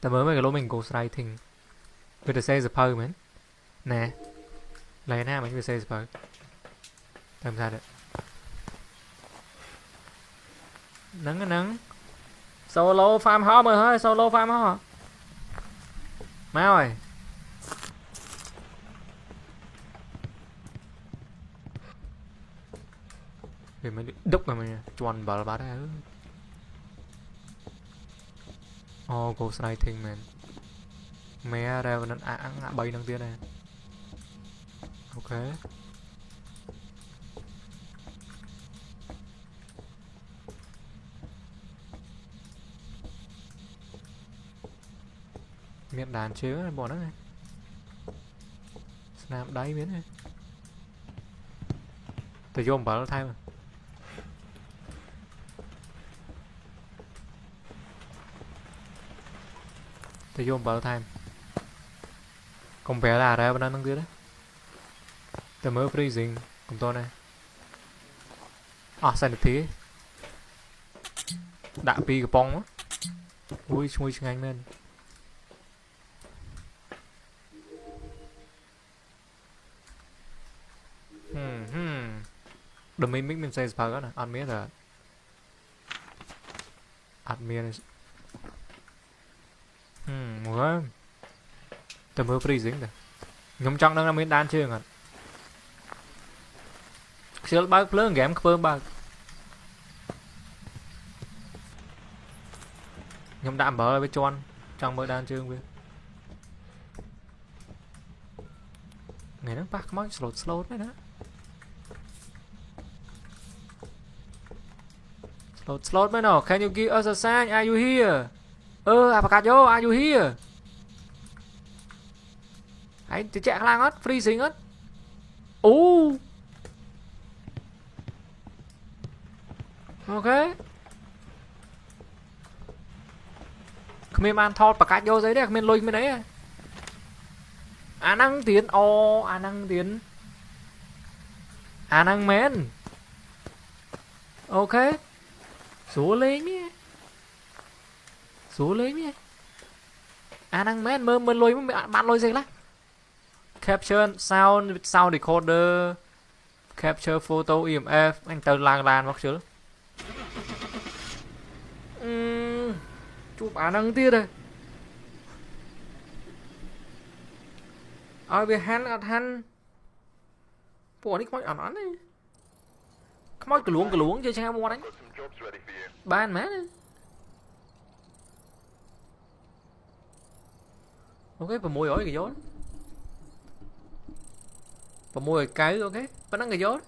ta mới mấy cái lô mình ghostwriting with the say the power man nè lấy na mình with say the power làm sao được nắng solo farm ho mà hơi solo farm ho má ơi thì mới đúc rồi mình chọn bảo bá đấy oh ghostwriting man mẹ ra nó ăn bay năng tiền này ok miệng đàn chế này bỏ nó này snap đáy miếng này tôi vô bảo nó thay mà tôi vô bảo nó thay còn bé là ra bên năng tiền đấy tôi mới freezing cùng tôi này sao được thế đã pi cái bong á ui chui nhanh lên đừng mình say spell này ăn miếng rồi ăn miếng một tôi mới freezing rồi nhóm trong đang miếng đan chưa ngặt chưa bao lớn game phơm bao nhóm đạm bờ với tròn trong mới đan chưa với ngày nó bác mới slow đấy đó slot mới nào can you give us a sign are you here Apacayo are you here hãy thì chạy lang hết freezing hết ok mình ăn thọt Apacayo giấy đấy mình lôi bên đấy năng tiến năng men ok số lên nhé năng men mơ lôi bạn lôi gì lá capture sound decoder capture photo EMF anh tờ làng mắc chứ chụp năng tiết rồi về hắn bộ này không ăn này không cái luống chơi sang mua đánh ban má này ok và môi ổi cái gió và môi cái ok vẫn đang cái gió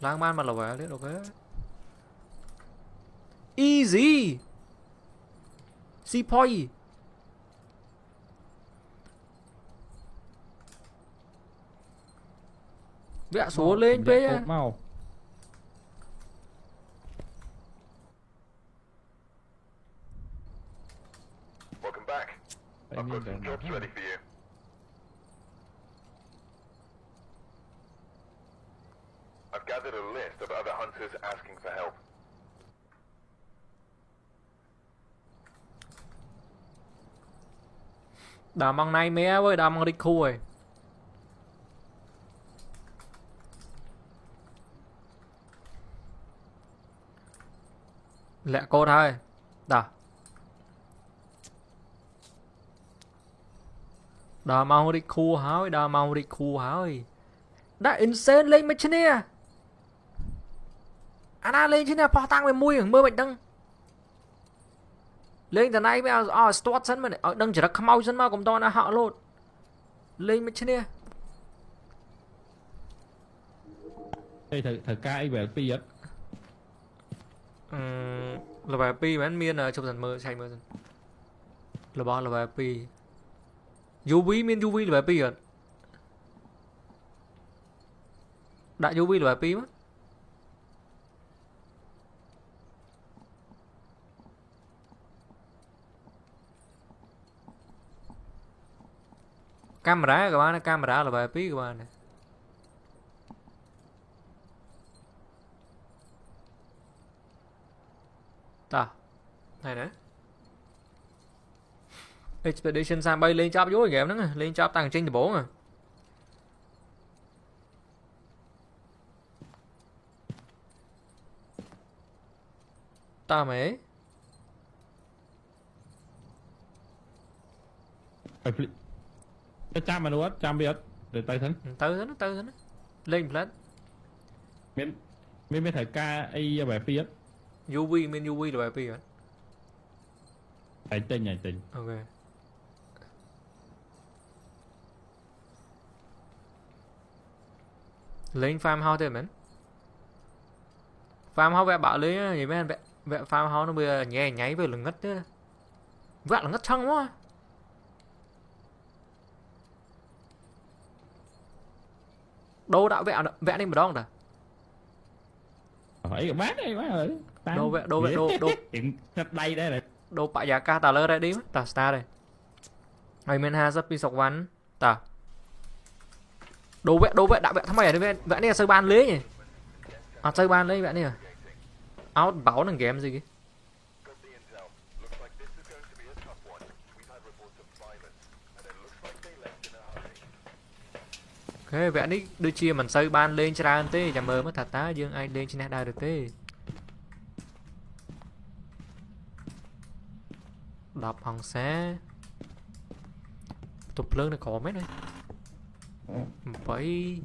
lang man mà là vậy đấy ok easy see point vẽ số lên pe màu Welcome back. I've got some jobs ready for you. I've gathered a list of other hunters asking for help. Đào măng này mẹ với đào măng đi khu rồi lẹ cô thôi đào mau đi khu hỏi đã insane lên mấy chân nè lên chứ nè bỏ tăng về mùi mơ bệnh đăng lên từ nay bây giờ start sân mà đăng chỉ là không mau sân mà cũng to là họ luôn lên mấy chân nè đây thời ca về pi á là bài pi mà anh miên là trong dần mơ xanh mơ dần là bao là bài pi UV miên UV là bài pi rồi đại UV là bài pi mất Camera các bạn, camera là bài phí các bạn này. Ta này đấy Expedition sang bay lên chop vô game đó, lên chop tăng trên từ 4 à. Ta mày cái trăm mà đúng trăm biết để tay thân tới nó lên flash miễn thời ca ai bài phi UV men UV là bài phí rồi. hành tinh Ok. Lên farmhouse thôi mình. Farmhouse vẽ bảo lấy gì mấy vẽ farmhouse nó bây giờ nháy về là ngất chứ. Vẽ là ngất chân quá. Đâu đã vẽ đi mà đâu rồi. ấy bán đây quá rồi Đâu chuyện thật đây đây này đâu bạ giá ca tà lơ đây đi ta star đây. Ai men ha rất pi sọc vắn ta. Đâu vẽ đã vẽ thằng mày vẽ này là sơ ban lấy nhỉ. À sơ ban lấy vẽ này à. Out bảo là game gì kì. Got the intel. Looks like this is going to be a tough one. We've had reports of violence, and it looks like they left in a hurry. Ok vẽ này đưa chia mình sơ ban lên cho ra tê chả mơ mất thật tá dương ai lên trên đây được tê. Đập bằng xe. Tục lớn này có mấy này. Vậy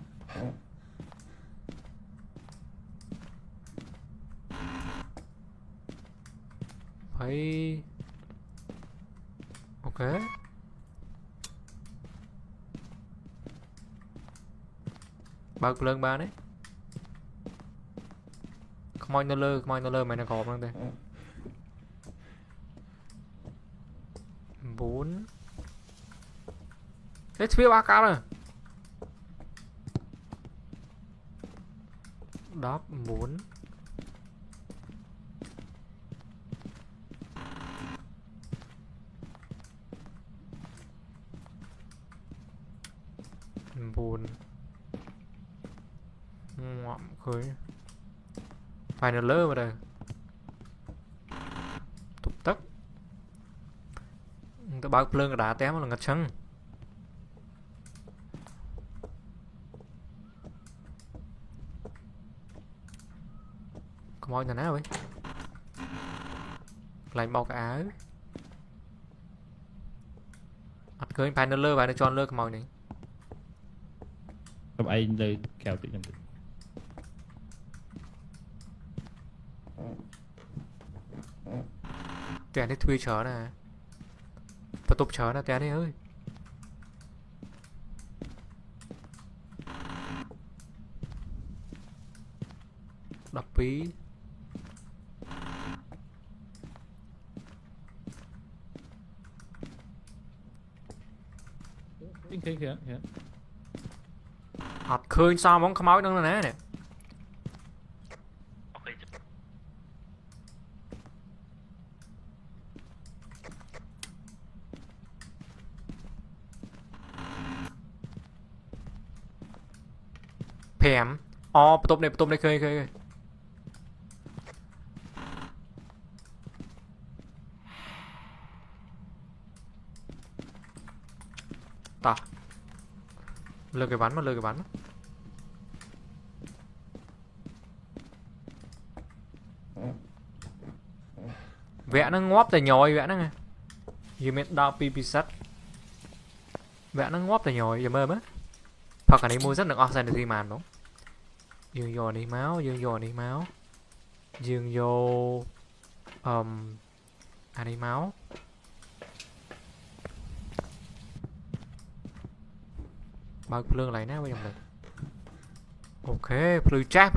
phải ok bật lên ba đấy không ai nó lơ mày nó cọp lên đây 4 hết phía ba cao rồi đáp 4 4 ngoạm khơi phải nó lơ vào đây tục tắc cái bao lưng đá té mà là ngặt chân có mọi nào vậy lại bao cái áo mặt khơi phải nó lơ và nó tròn lơ cái màu này không ai đây kèo tự nhiên té đi thui chở nè và tục chở nè té đi ơi đập phí kìa hạt khơi sao món không máu nữa nè nè phèm tục này khơi ta lừa cái bắn vẽ nó ngóp tại nhồi vẽ nó nghe như mẹ đau pp sắt vẽ nó ngóp tại nhồi giờ mơ á hoặc là đi mua rất được oxygen thì màn đúng dương vô đi máu dương vô đi máu bao lương lại nè bây giờ này ok blue trái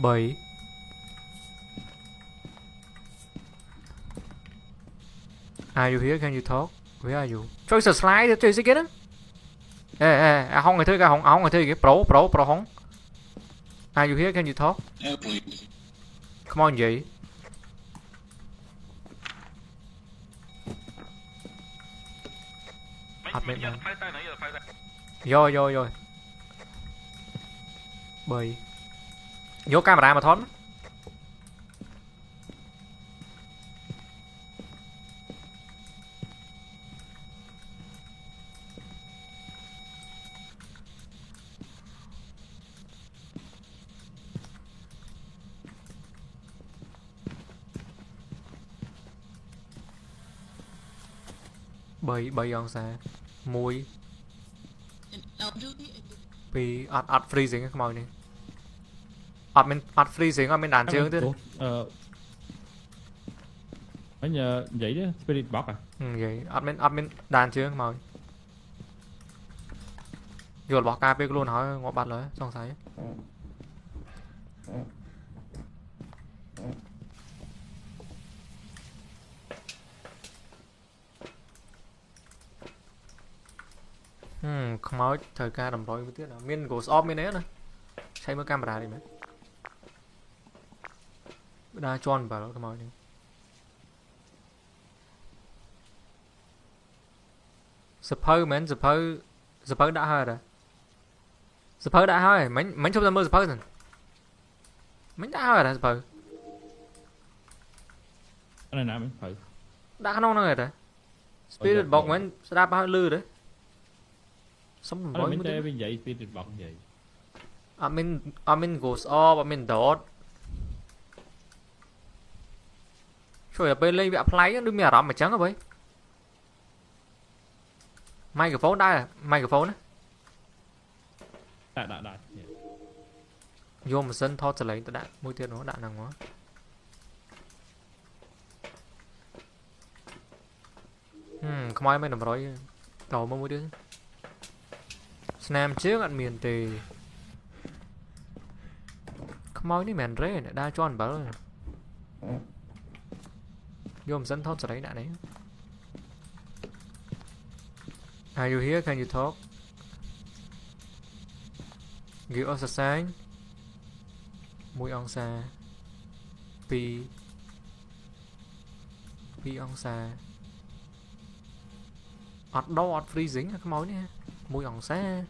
7 Are you here? Can you talk? Where are you? Cho sự slide chơi gì kia đó. Không người chơi không người chơi cái pro không. Are you here? Can you talk? Come on vậy. admin man Phái tay nãy giờ phái tay. rồi bơi vô camera mà thoát bơi on xa mùi An elderly vì art freezing cái màu này art freezing bên đàn chương chứ Mấy giờ vậy đó, Spirit Box à? vậy admin đàn chương màu vô bỏ cà phê luôn hỏi ngõ bật rồi xong sấy không nói thời ca đầm rồi mới tiếc là miên ghost off miên ấy nè xây mới camera đi mày đa tròn vào đó cái màu này suppose man suppose đã hơi rồi suppose đã hơi mấy chục năm mơ suppose rồi mấy đã hơi rồi suppose Cái này nào mình phải. đã khăn rồi rồi spirit box mấy sẽ đáp hơi lư đấy sống Ở rồi mình mới chơi tiếc bên vậy Spirit Box vậy. admin ghost off admin dot trời ơi bên lấy bị apply á đừng mẹ rắm mà trắng rồi bấy microphone đây à microphone á Đã. Dạ. vô một sân thoát trở lấy tôi đạn mũi tiền nó đạn nào quá không ai mới làm rồi tàu mà mũi đứa snap trước ăn miền tì không ai đi mèn rê này đa cho ăn bảo rồi vô một sân thoát trở lấy đạn đấy are you here can you talk give us a sign mũi ong xa pi ong xa ọt đâu ọt freezing cái mối nè mũi ong xa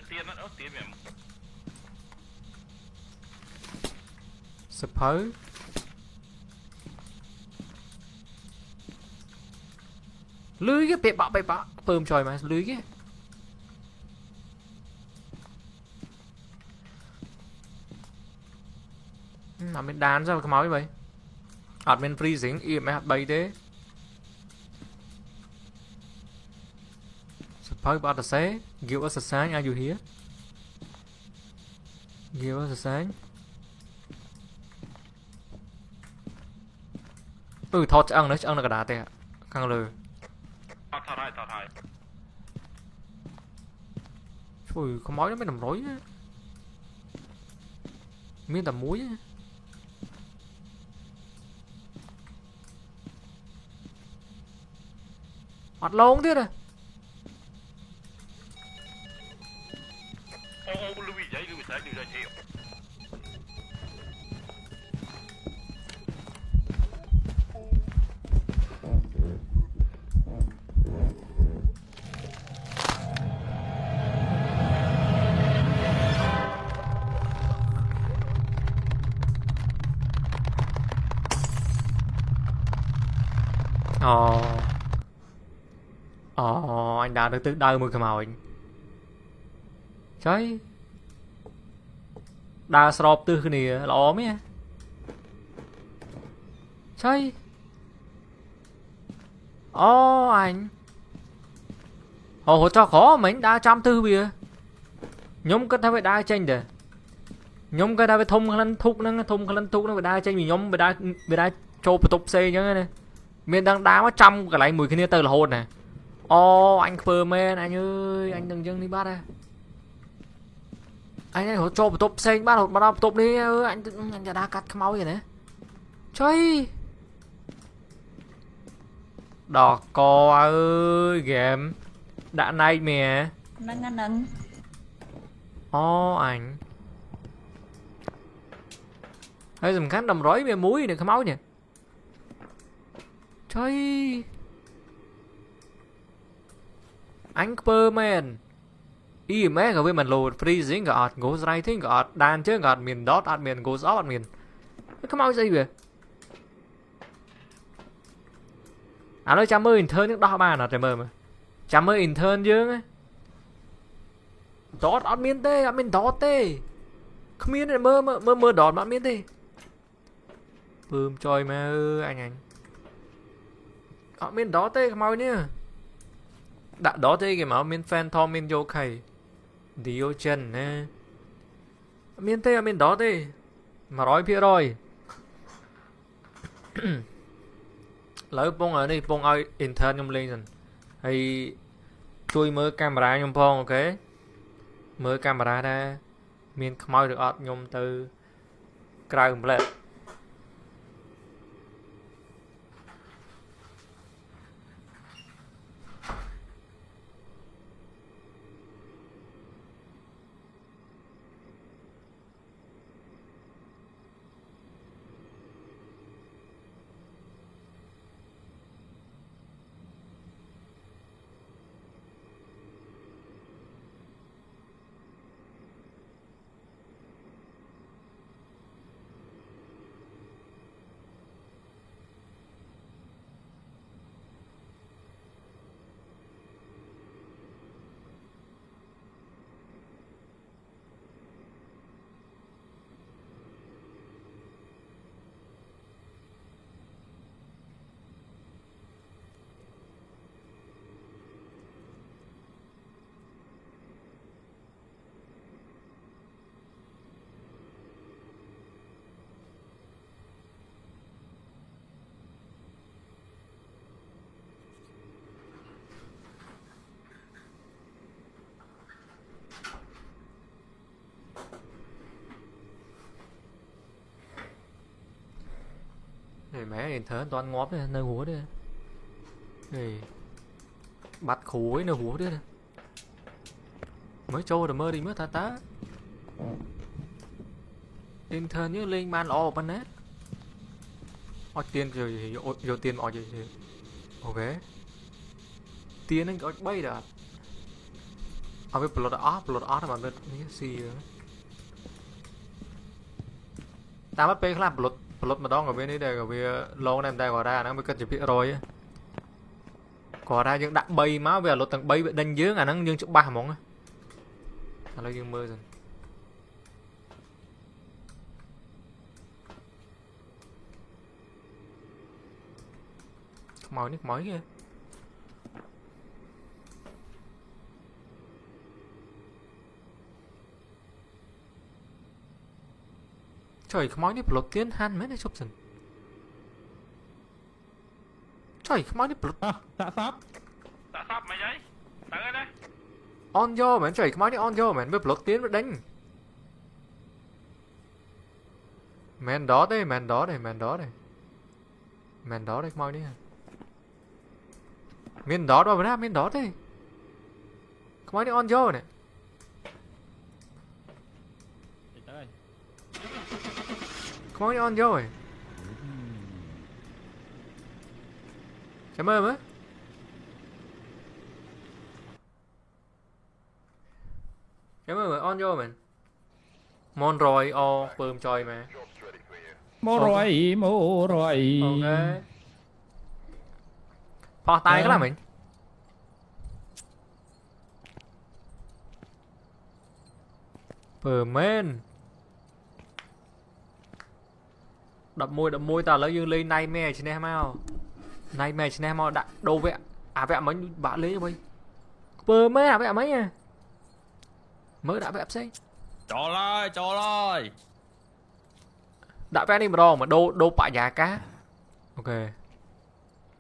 Tiền nó tiền mẹ. suppose lưới cái bẹ bạ bơm trời mà lưới cái làm bên đàn ra cái máu như vậy admin freezing im mấy hạt bay thế suppose about the say give us a sign are you here give us a sign thoát ăn nữa ăn là cái đá tè căng lừa Thao thai. ui không nói nó mới nằm rối á miếng tầm muối á hoạt lông thế à Ô Louis giấy sẽ đi ra chiều. anh đã được tức đau mùi cái màu anh trời đa srop từ cái này là ốm á trời anh hổ cho khó mình đa trăm tư bìa nhóm cái thay với đa tranh để nhóm cái thay với thông khăn thúc nó với đa tranh vì nhóm với đa cho tục xe nhớ này miền đang đá quá trăm cái lại mùi cái này từ là hồn này anh Superman anh ơi anh đừng dưng đi bắt à anh ấy cho một top xanh bắt một top đi anh đã đá cắt cái máu vậy nè chơi đỏ co ơi game đã nay mẹ nâng anh hay dùng khán đầm rối về muối này cái máu nhỉ Trời. Anh cơ men. Ý mẹ cái mình load freezing cái goes writing cái đàn chứ cái miền dot miền goes off miền. Cái mau gì vậy? Nói chăm mơ intern những đó bàn trời mơ mà. Chăm mơ intern chứ ấy. Dot admin tê, admin dot tê. Không biết này mơ dot mà admin tê. Bơm trời mà anh. Admin dot tê không mau nha. Đã dot tê cái mà admin phantom admin yokai. Diogen nè. Admin tê admin dot tê. Mà nói phía rồi. Lấy bông ở đây bông ai intern nhung lên rồi hay chui mơ camera nhung phong ok mơ camera ra miền khmoi được ọt nhung từ cài một Thì mẹ intern toàn ngóp đây nơi húa đây thì bắt khủ ấy nơi húa đây mới trôi rồi mơ đi mới ta tá intern như lên ban lò ban nét ôi tiền rồi vô tiền mọi gì ok tiền anh có bay đã ở với blood off mà bên gì ta mất pe làm blood mà đó ở bên đây đây ở bên lâu này đây gọi ra nó mới cần chụp rồi á gọi ra những đạn bay máu về lột tầng bay bị đánh dưới nó nhưng chụp ba món á là dương mơ rồi màu nước mới kia trời không nói đi blood tiến han mấy này chụp dần trời không nói đi blood Tạ sắp mày vậy? Tặng ơi đây. on vô mày trời không nói đi on vô mày với blood tiến với đánh men đó đây không nói đi miền đó đâu ra miền đó đây không nói đi on vô này không nói đi on vô rồi cảm ơn á cảm ơn on vô mình mon rồi o bơm trời mà Mô rồi ok phò tay cái là mình bơm men đập môi ta lấy dương lên nay mẹ trên em ao nay mẹ trên em ao đã đâu vẹ vẹ mấy bạn lấy cho bây bơm mấy vẹ mấy nha mới đã vẹ xây Cho lời. đã vẽ đi mà đo mà đô bạ già cá ok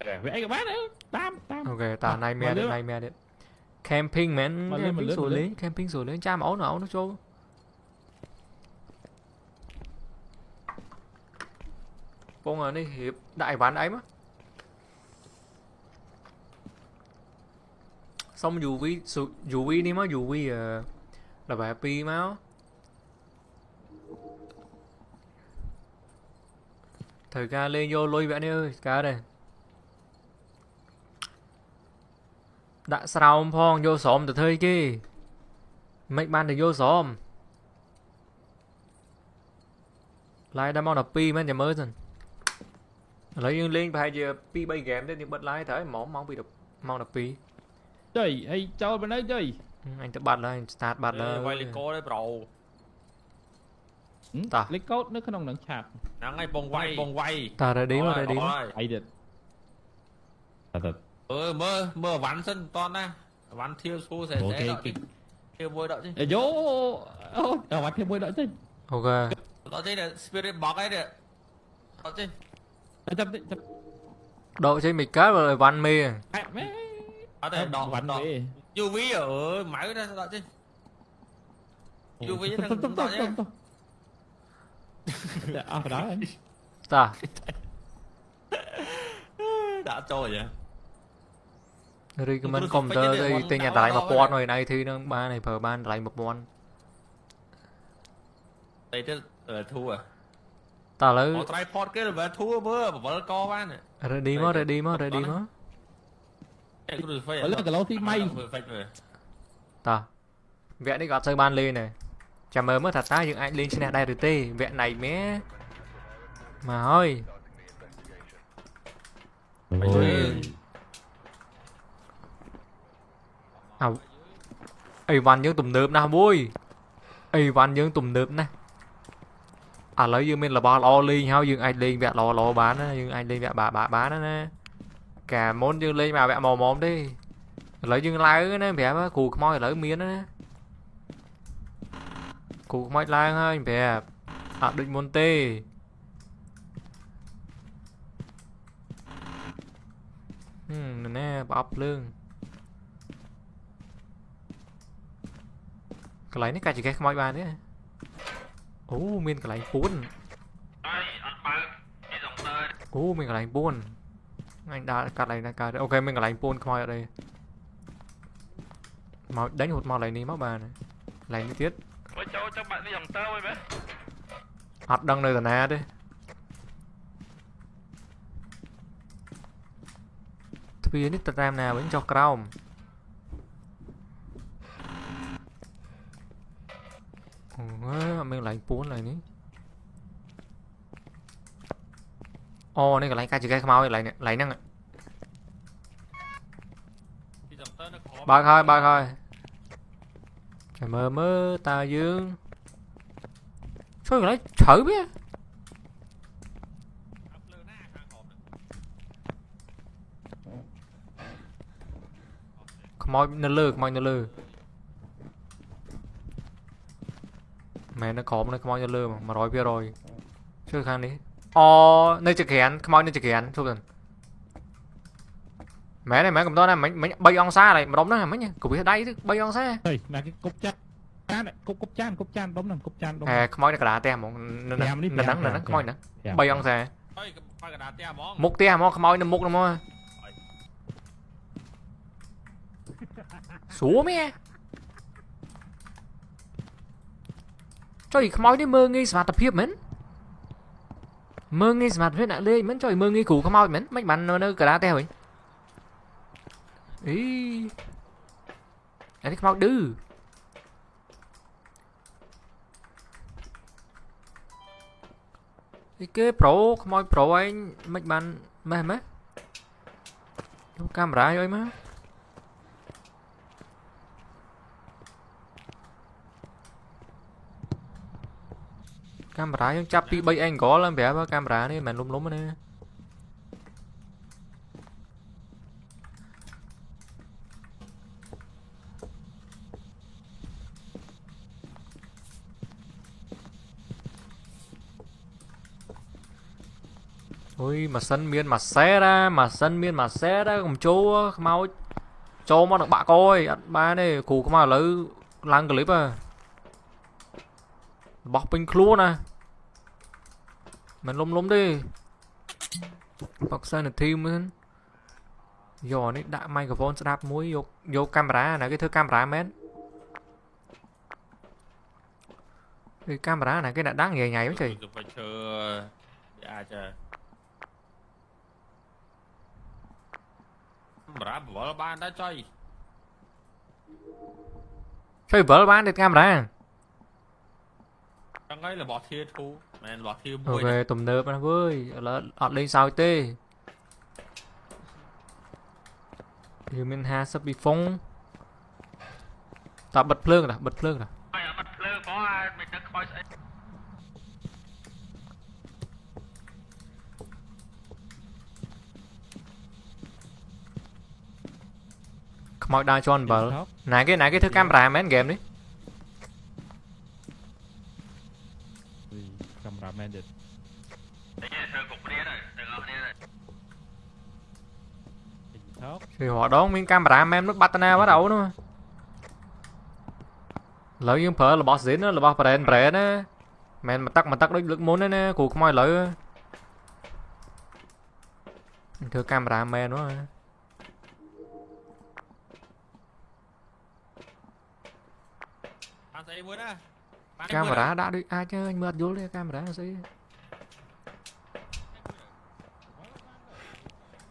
vẽ cái bát đấy tam ok ta nay mẹ đấy camping men camping rồi lên cha mà ấu nó cho con ở đây hiệp đại ván ấy mà xong dù vi đi má dù vi là bà pi máu thời ca lên vô lôi vẽ đi ơi ca đây đã sao phong vô xóm từ thời kia mấy ban được vô xóm lại đã mong là pi mấy nhà mới rồi lấy những link phải giờ pi bay game đến nhưng bật lại thấy mong bị được mong là pi chơi hay cho bên đấy chơi anh tự bật lên start bật lên quay lên cô đấy bro Ta. lấy code nó không nặng chặt nắng ngay bông quay ta ra đi mà ra đi mà rồi hay được thật mơ vắn sân to na vắn thiêu xu sẽ đợi chứ thiêu bôi đợi chứ vô ở mặt thêm bôi đỡ chứ ok đó chứ là spirit box ấy đấy đó chứ chấp độ trên mình cát rồi văn mê đó đây đỏ vắn đỏ về UV ở máy đó đó chứ UV thằng đó chứ đó ta đã trôi vậy recommend computer đây tên nhà lại một con rồi này thì nó ba này phở ban lại một con đây chứ thua à ta lấy có tripod cái là thua bữa bỏ co ban này ra đi mà ra đi mà ra đi mà ở lên cái lô thì may ta vẽ đi gặp chơi ban lên này chả mơ mất thật ta những anh lên trên này đây rồi tê vẽ này mé mà ơi à ấy văn những tùm nớp nào vui ấy văn những tùm nớp này à lấy dương mình là ba lo lên hao dương anh lên vẽ lo bán á dương anh lên vẽ bà bán á nè cả món dương lên mà vẽ màu mồm đi lấy dương lai nó vẽ á cù môi lấy miếng á cù môi lai hơi vẽ à định môn tê nè bắp lương cái lấy nó cả chỉ cái môi bàn đấy miên cái lấy cuốn mình cái lấy buôn anh đã cắt này cắt ok mình cái lấy buôn coi ở đây màu đánh hụt màu lấy ní máu bà này lấy ní tiết cho bạn đi dòng tơ ơi bé hạt đăng nơi là nè đi thì Instagram nào vẫn cho Chrome mình lấy buôn này ní này cái lấy cái chỉ cái máu lấy năng ạ ba khai trời mơ ta dương sao lấy thử biết môi nó lư mẹ nó khóm nó môi nó lư mà rồi bia rồi chưa khăn đi nơi trực hẹn môi nơi trực hẹn thôi rồi mẹ cầm to này mấy bay on xa này mà đóng nó mấy nha cũng biết đây bay on xa đây là cái cục chăn này cục chan đóng nè cục chan đóng môi nó cả đá tem nó nắng môi nè bay on xa múc tem môi nó múc nó môi xuống mẹ cho gì môi đi mơ nghi smart tập hiệp mến mơ nghi smart huyết nặng lên mến cho gì mơ nghi củ môi mến mấy bạn nó cả đá tem rồi ý anh thích mau đư cái pro anh mấy bạn mê camera rồi má camera yang chắp đi bay anh có làm vẻ với camera này mà lúng nè ôi mà sân miên mà xe ra cùng chú mau cho mà được bạ coi ba này cụ có mà lấy lăng clip à bọc bình luôn nè mình lúng đi bọc xe là thêm hơn giờ này đã microphone đạp mũi vô camera này cái thứ camera mến cái camera này cái đã đáng nhảy lắm chị phải chờ trời camera bỏ ban đã chơi chơi vỡ bán được camera Trong ấy là bỏ thiê thu. Mẹ bỏ thiê ok mùi. tùm nợp nó với là ọt lên sao tê thì mình ha sắp bị phong ta bật phơn rồi bật phơn rồi Bật lơ có ai mình đã coi sẽ. mọi đa cho anh vợ Top. này cái thứ camera mấy game đi Cameraman được. Top. thì họ đó miếng camera men nó bắt na bắt đầu nữa lợi dương phở là boss dính đó là boss brand brand á men mà tắc đấy lực muốn đấy nè cụ không ai lợi thứ camera men nữa Bạn sẽ muốn á. camera đã đi ai chứ anh mượt vô đi camera gì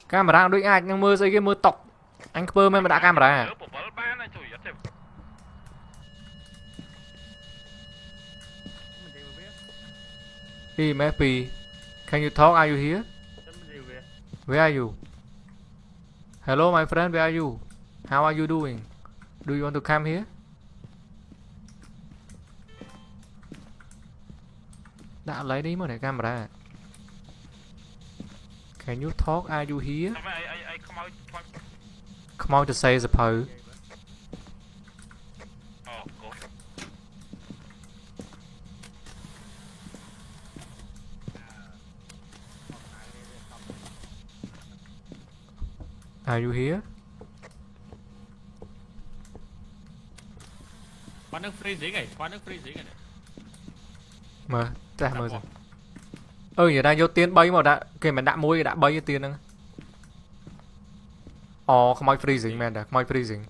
camera đuổi ai nhưng mưa gì cái mưa tọc anh cơ men mà đã camera EMFP can you talk are you here where are you hello my friend where are you how are you doing do you want to come here đã lấy đi mà để camera can you talk are you here come out to say the po are you here Quán nước freezing này, quán nước freezing này. mờ ra mờ rồi giờ đang vô tiền bay mà đã kìa mình đã mua đã bay vô tiền nữa không ai freezing man đã không ai freezing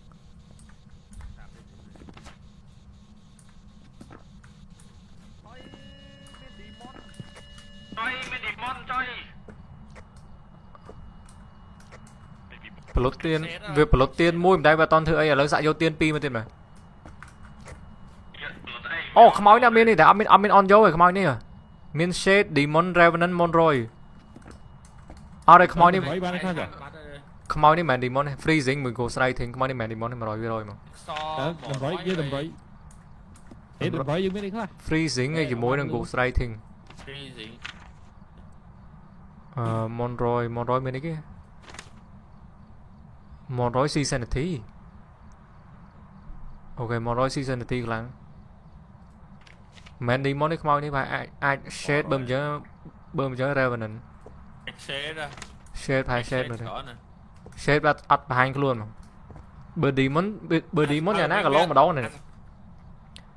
plot tiền việc plot tiền mua đây và toàn thứ ấy là lớn xạ vô tiền pi mà tiền mà không ai nào miền này đã miền on vô rồi không ai này à miền shade demon revenant monroy đây không ai này Mấy bạn khác rồi. không ai này mà demon freezing mình go straight thing không ai này mà demon mà rồi mà Đó, đầm rối với đầm rối. Để đầm rối dương biết đi thôi. freezing ngay chỉ mối đang go straight thing Freezing. monroy bên đấy kia monroy seasonality ok monroy seasonality lắm mình đi món đấy không ai phải ai shade bơm chớ revenant Shade ra. shade phải shade rồi Có nè. shade bắt ắt hai cái luôn mà bờ đi món nhà nát cả lỗ mà đó này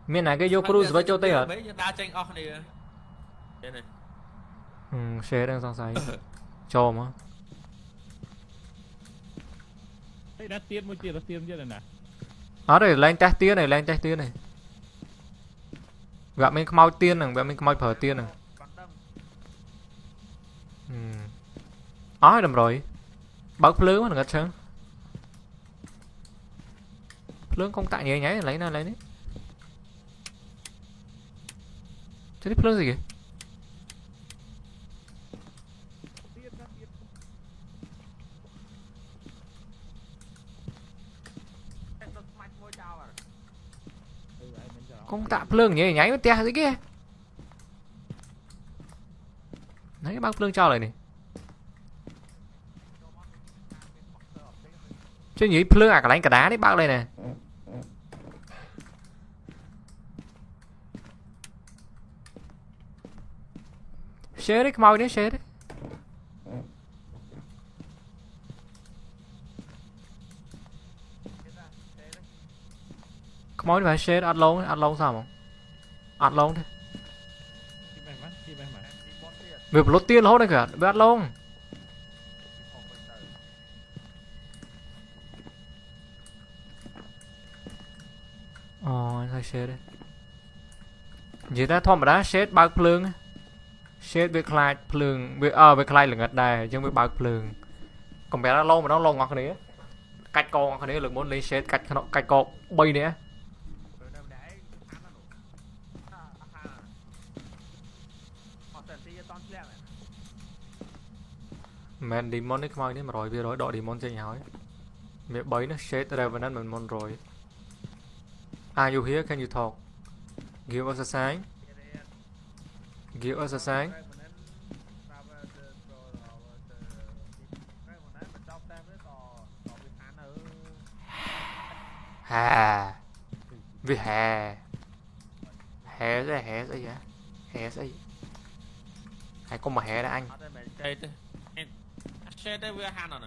miền này cái vô cruise với cho tây hả Mấy đa tranh off này. Đây này. shade đang sang sấy cho mà Đấy đã tiên một chia đã tiên chứ này nè. đây lên test tía này gặp mình mau tiên này gặp mình mau phở tiên này đầm rồi bác phướng mà ngất trơn phướng không tại nhảy lấy đấy chứ phướng gì kìa không tạ phướng nhảy với tia gì kia đấy bác phướng cho lại này chứ nhỉ phướng cả đánh cả đá đấy bác đây nè share đấy mau đấy share đấy mau đi phải share ăn lâu sao không ăn lâu thôi việc lốt tiền hốt đây kìa biết ăn lâu anh thấy share đấy vậy ta thom mà đá share bao phường share với khai phường với khai là ngặt đài chứ với bao phường còn bé nó lâu mà nó lâu ngọt này cách co ngọt này lực muốn lấy share cách co bay nữa men demon ấy không ai mà rồi bây giờ đọ demon chơi nhau ấy mẹ bấy nó shade revenant mình mon rồi are you here can you talk give us a sign give us a sign hà vì hè hè gì vậy hè gì hay con mà hè đó anh xe đây vừa han rồi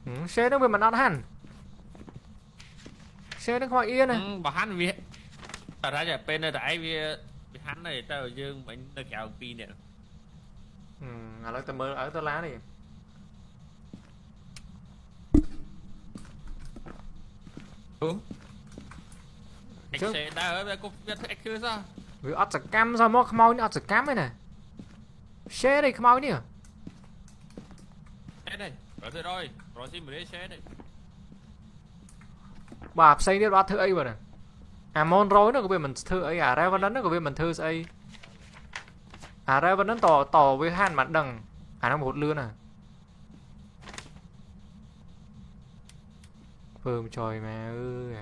nè xe nó về mà nó hẳn xe nó khỏi yên này bà hắn vì bà ra giờ bên này tại vì hắn này tao dương mình nó kẹo pin nè à lấy tao mơ ở tao lá này anh xe đã ở đây có biết anh chưa sao vì ở sạc cam sao mà không mau ở sạc cam này nè xe đây không mau nè xe đây rồi xin mình xe đây bà xây đi ba thứ ấy rồi nè à mon rối nó có biết mình thư ấy à ra văn nó có biết mình thư ấy à ra văn tỏ với han mặt đằng à nó một lươn à phơm trời mà ơi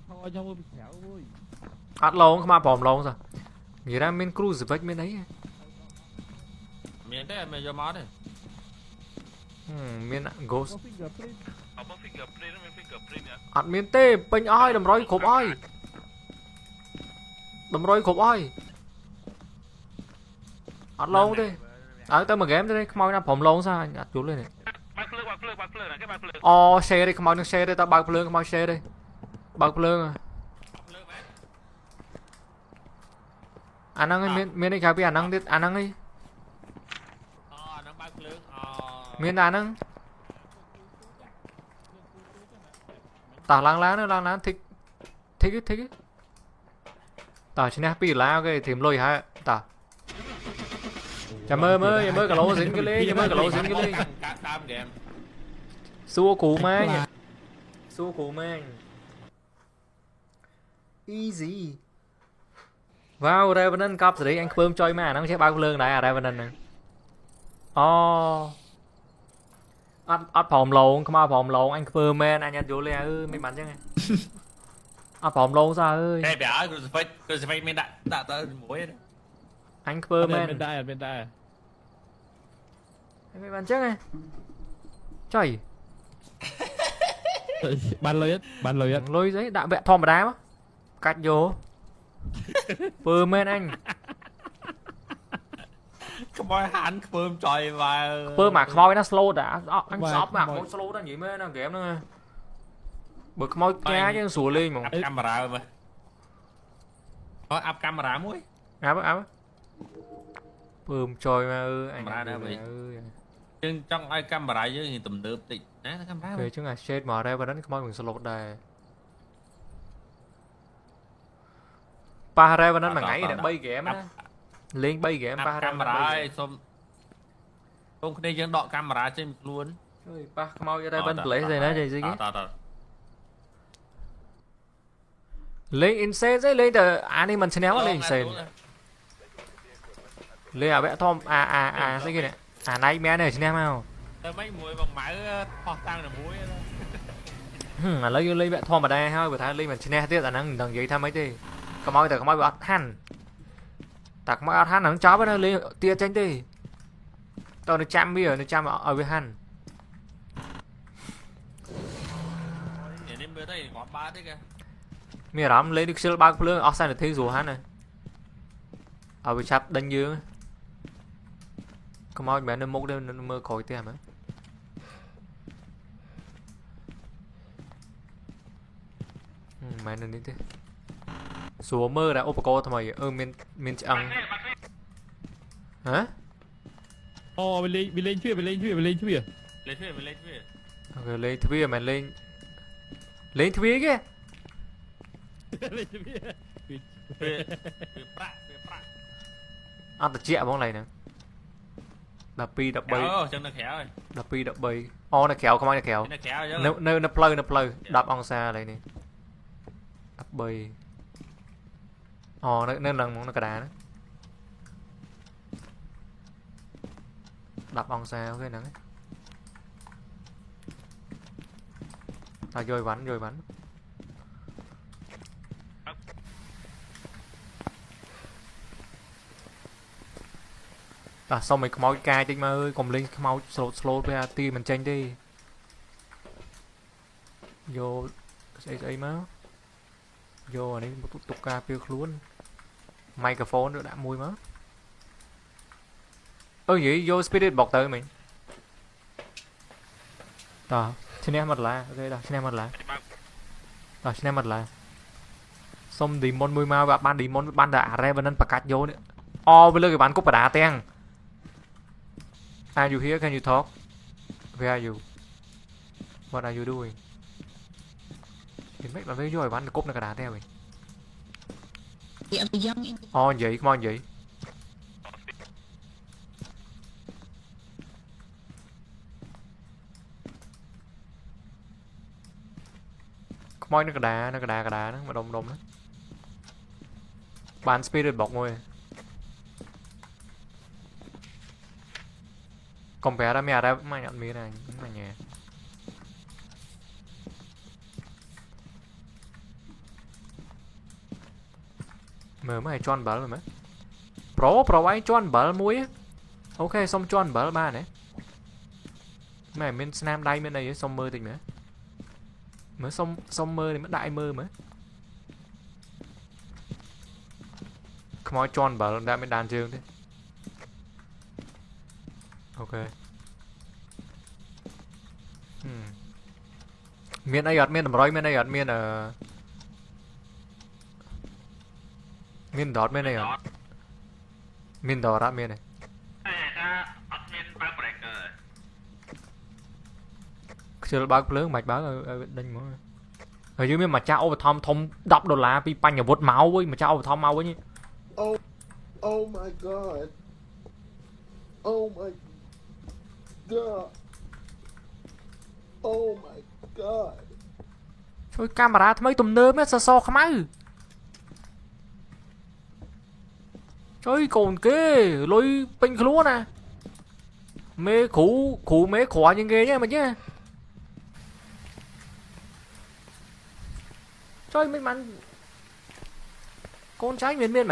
thôi cho bị khéo vui ăn lâu không mà bòm lâu rồi nghĩ ra bên cruise vách bên ấy miền đây mày cho máu đây miền ghost fingerprint Apa fingerprint nó fingerprint ya. ăn miền tê bên ai đầm rối khốp ai đầm rối khốp ai ăn lâu đi ở tao mà game đây không mau ra bòm lâu sao anh chú lên này Bác phơi này cái bác phơi. xe đi không mau xe đi tao bao phơi không mau xe đi bao phơi à anh đang miền đây chàoพี่anh đang đi anh đang đi nó bao lớn miền anh đang tả lang lá thích tả trên happy lá cái thìm lôi hả tả chả mơ cả lỗ dính cái ly chả mơ cả lỗ dính cái ly cam game xua cú mang easy vào Revenant cop rồi đấy anh phơm chơi mà nó sẽ bao lương đấy à Revenant này ăn phòng lộn không ăn phòng lộn anh phơm men anh nhặt vô lẹ ư mấy bắn chứ nghe ăn phòng lộn sao ơi đây bé rồi phải mình đã muối đấy anh phơm men bên đây mấy bắn chứ nghe trời ban lôi lôi giấy đã vẽ thòm đá quá cắt vô phơm men anh cái bói hắn phơm trời và phơm mà khói nó slow đã anh shop mà không slow đó nhỉ mấy nó game nó bực khói cá chứ sủa lên mà camera mà áp camera muối áp phơm trời mà anh camera đó vậy nhưng trong ai camera với thì tùm được thì nè camera về chứ là shade mở ra và đánh khói mình slow đây pa ra và đánh mà ngay để bay game á lên bay game pa ra camera xong không đây dân đọ camera trên luôn ơi pa mau ra bên lấy rồi nó gì cái lên insane đấy lên từ animation channel lên insane lên à vẽ thom à cái này này mẹ này channel nào mấy muối bằng máy ho tăng là muối lấy vẽ thom ở đây ha vừa thấy lên mình channel tiếp là năng đằng gì tham mấy đi có mọi từ có mọi bị ăn tạc mọi ăn nó chó với nó lên tia tranh đi tao nó chăm bây giờ nó chăm ở với hắn mẹ lắm lấy được siêu ba lương ở sai được thế rồi hắn này ở bị chặt đánh dương có mọi mẹ nó mốc đây nó mơ khỏi tiền á mẹ nó đi thế số mơ đã opco thôi mày mình ăn hả lên chưa ok lên thuyền mày lên thuyền kia ăn tạt chẹo bóng này nè đập pi đập bay đập pi đập bay nó khéo không ai khéo nó play đập on xa này nè đập bay nó lần món nó cả đá đó 10 องศาโอเคហ្នឹងតែយកវ៉ាន់តាសុំឲ្យខ្មោចកាយតិចមកអើយកុំលេងខ្មោចស្លូតពេលអាទីមិនចេញទេយកស្អីមកយកអានេះទុកការពារខ្លួនម៉ៃក្រូហ្វូនដាក់មួយមកអើយយក spirit box ទៅមិញតោះឈ្នះមកដុល្លារអូខេតោះឈ្នះមកដុល្លារតោះឈ្នះមកដុល្លារសុំ demon មួយមកបាន demon បានតែ revenant បកាច់យកនេះអវាលើគេបានគប់បដាទាំង Are you here? Can you talk? Where are you? What are you doing? មិនមែនយកឲ្យបានគប់នៅកណ្ដាលទេវិញ Yeah, the young in អូនិយាយខ្មោចនិយាយខ្មោចនៅកណ្ដាលហ្នឹងមកដុំហ្នឹងបាន spirit box មួយកុំប្រែដល់មានអត់មានអត់មានអញញ៉ាមើលមកឲ្យជន់បាល់មើលមើលប្រូវាយជន់បាល់មួយអូខេសុំជន់បាល់បានទេម៉ែមានស្នាមដៃមានអីសុំមើលតិចមើលមើលសុំមើលនេះដាក់ឲ្យមើលមើលខ្មោចជន់បាល់ដាក់មានដានជើងទេអូខេមានអីអត់មានតម្រុយមានអីអត់មានមានដតមានអីអត់មានដតអត់មានទេអត់មានបើក breaker ខ្ជិលបើកភ្លើងមិនបើកឲ្យដេញមកហើយយើងមានម្ចាស់ឧបត្ថម្ភធំ$10ពីបញ្ញវុធមកវិញម្ចាស់ឧបត្ថម្ភមកវិញ Oh my god. Oh my god. Oh my god. ជួយកាមេរ៉ាថ្មីទំនើបសសខ្មៅជួយកូនគេលុយពេញខ្លួនណាមេគ្រូមេខ្វល់ជាងគេទេមិនទេជួយមិនបានកូនចៃមានមែន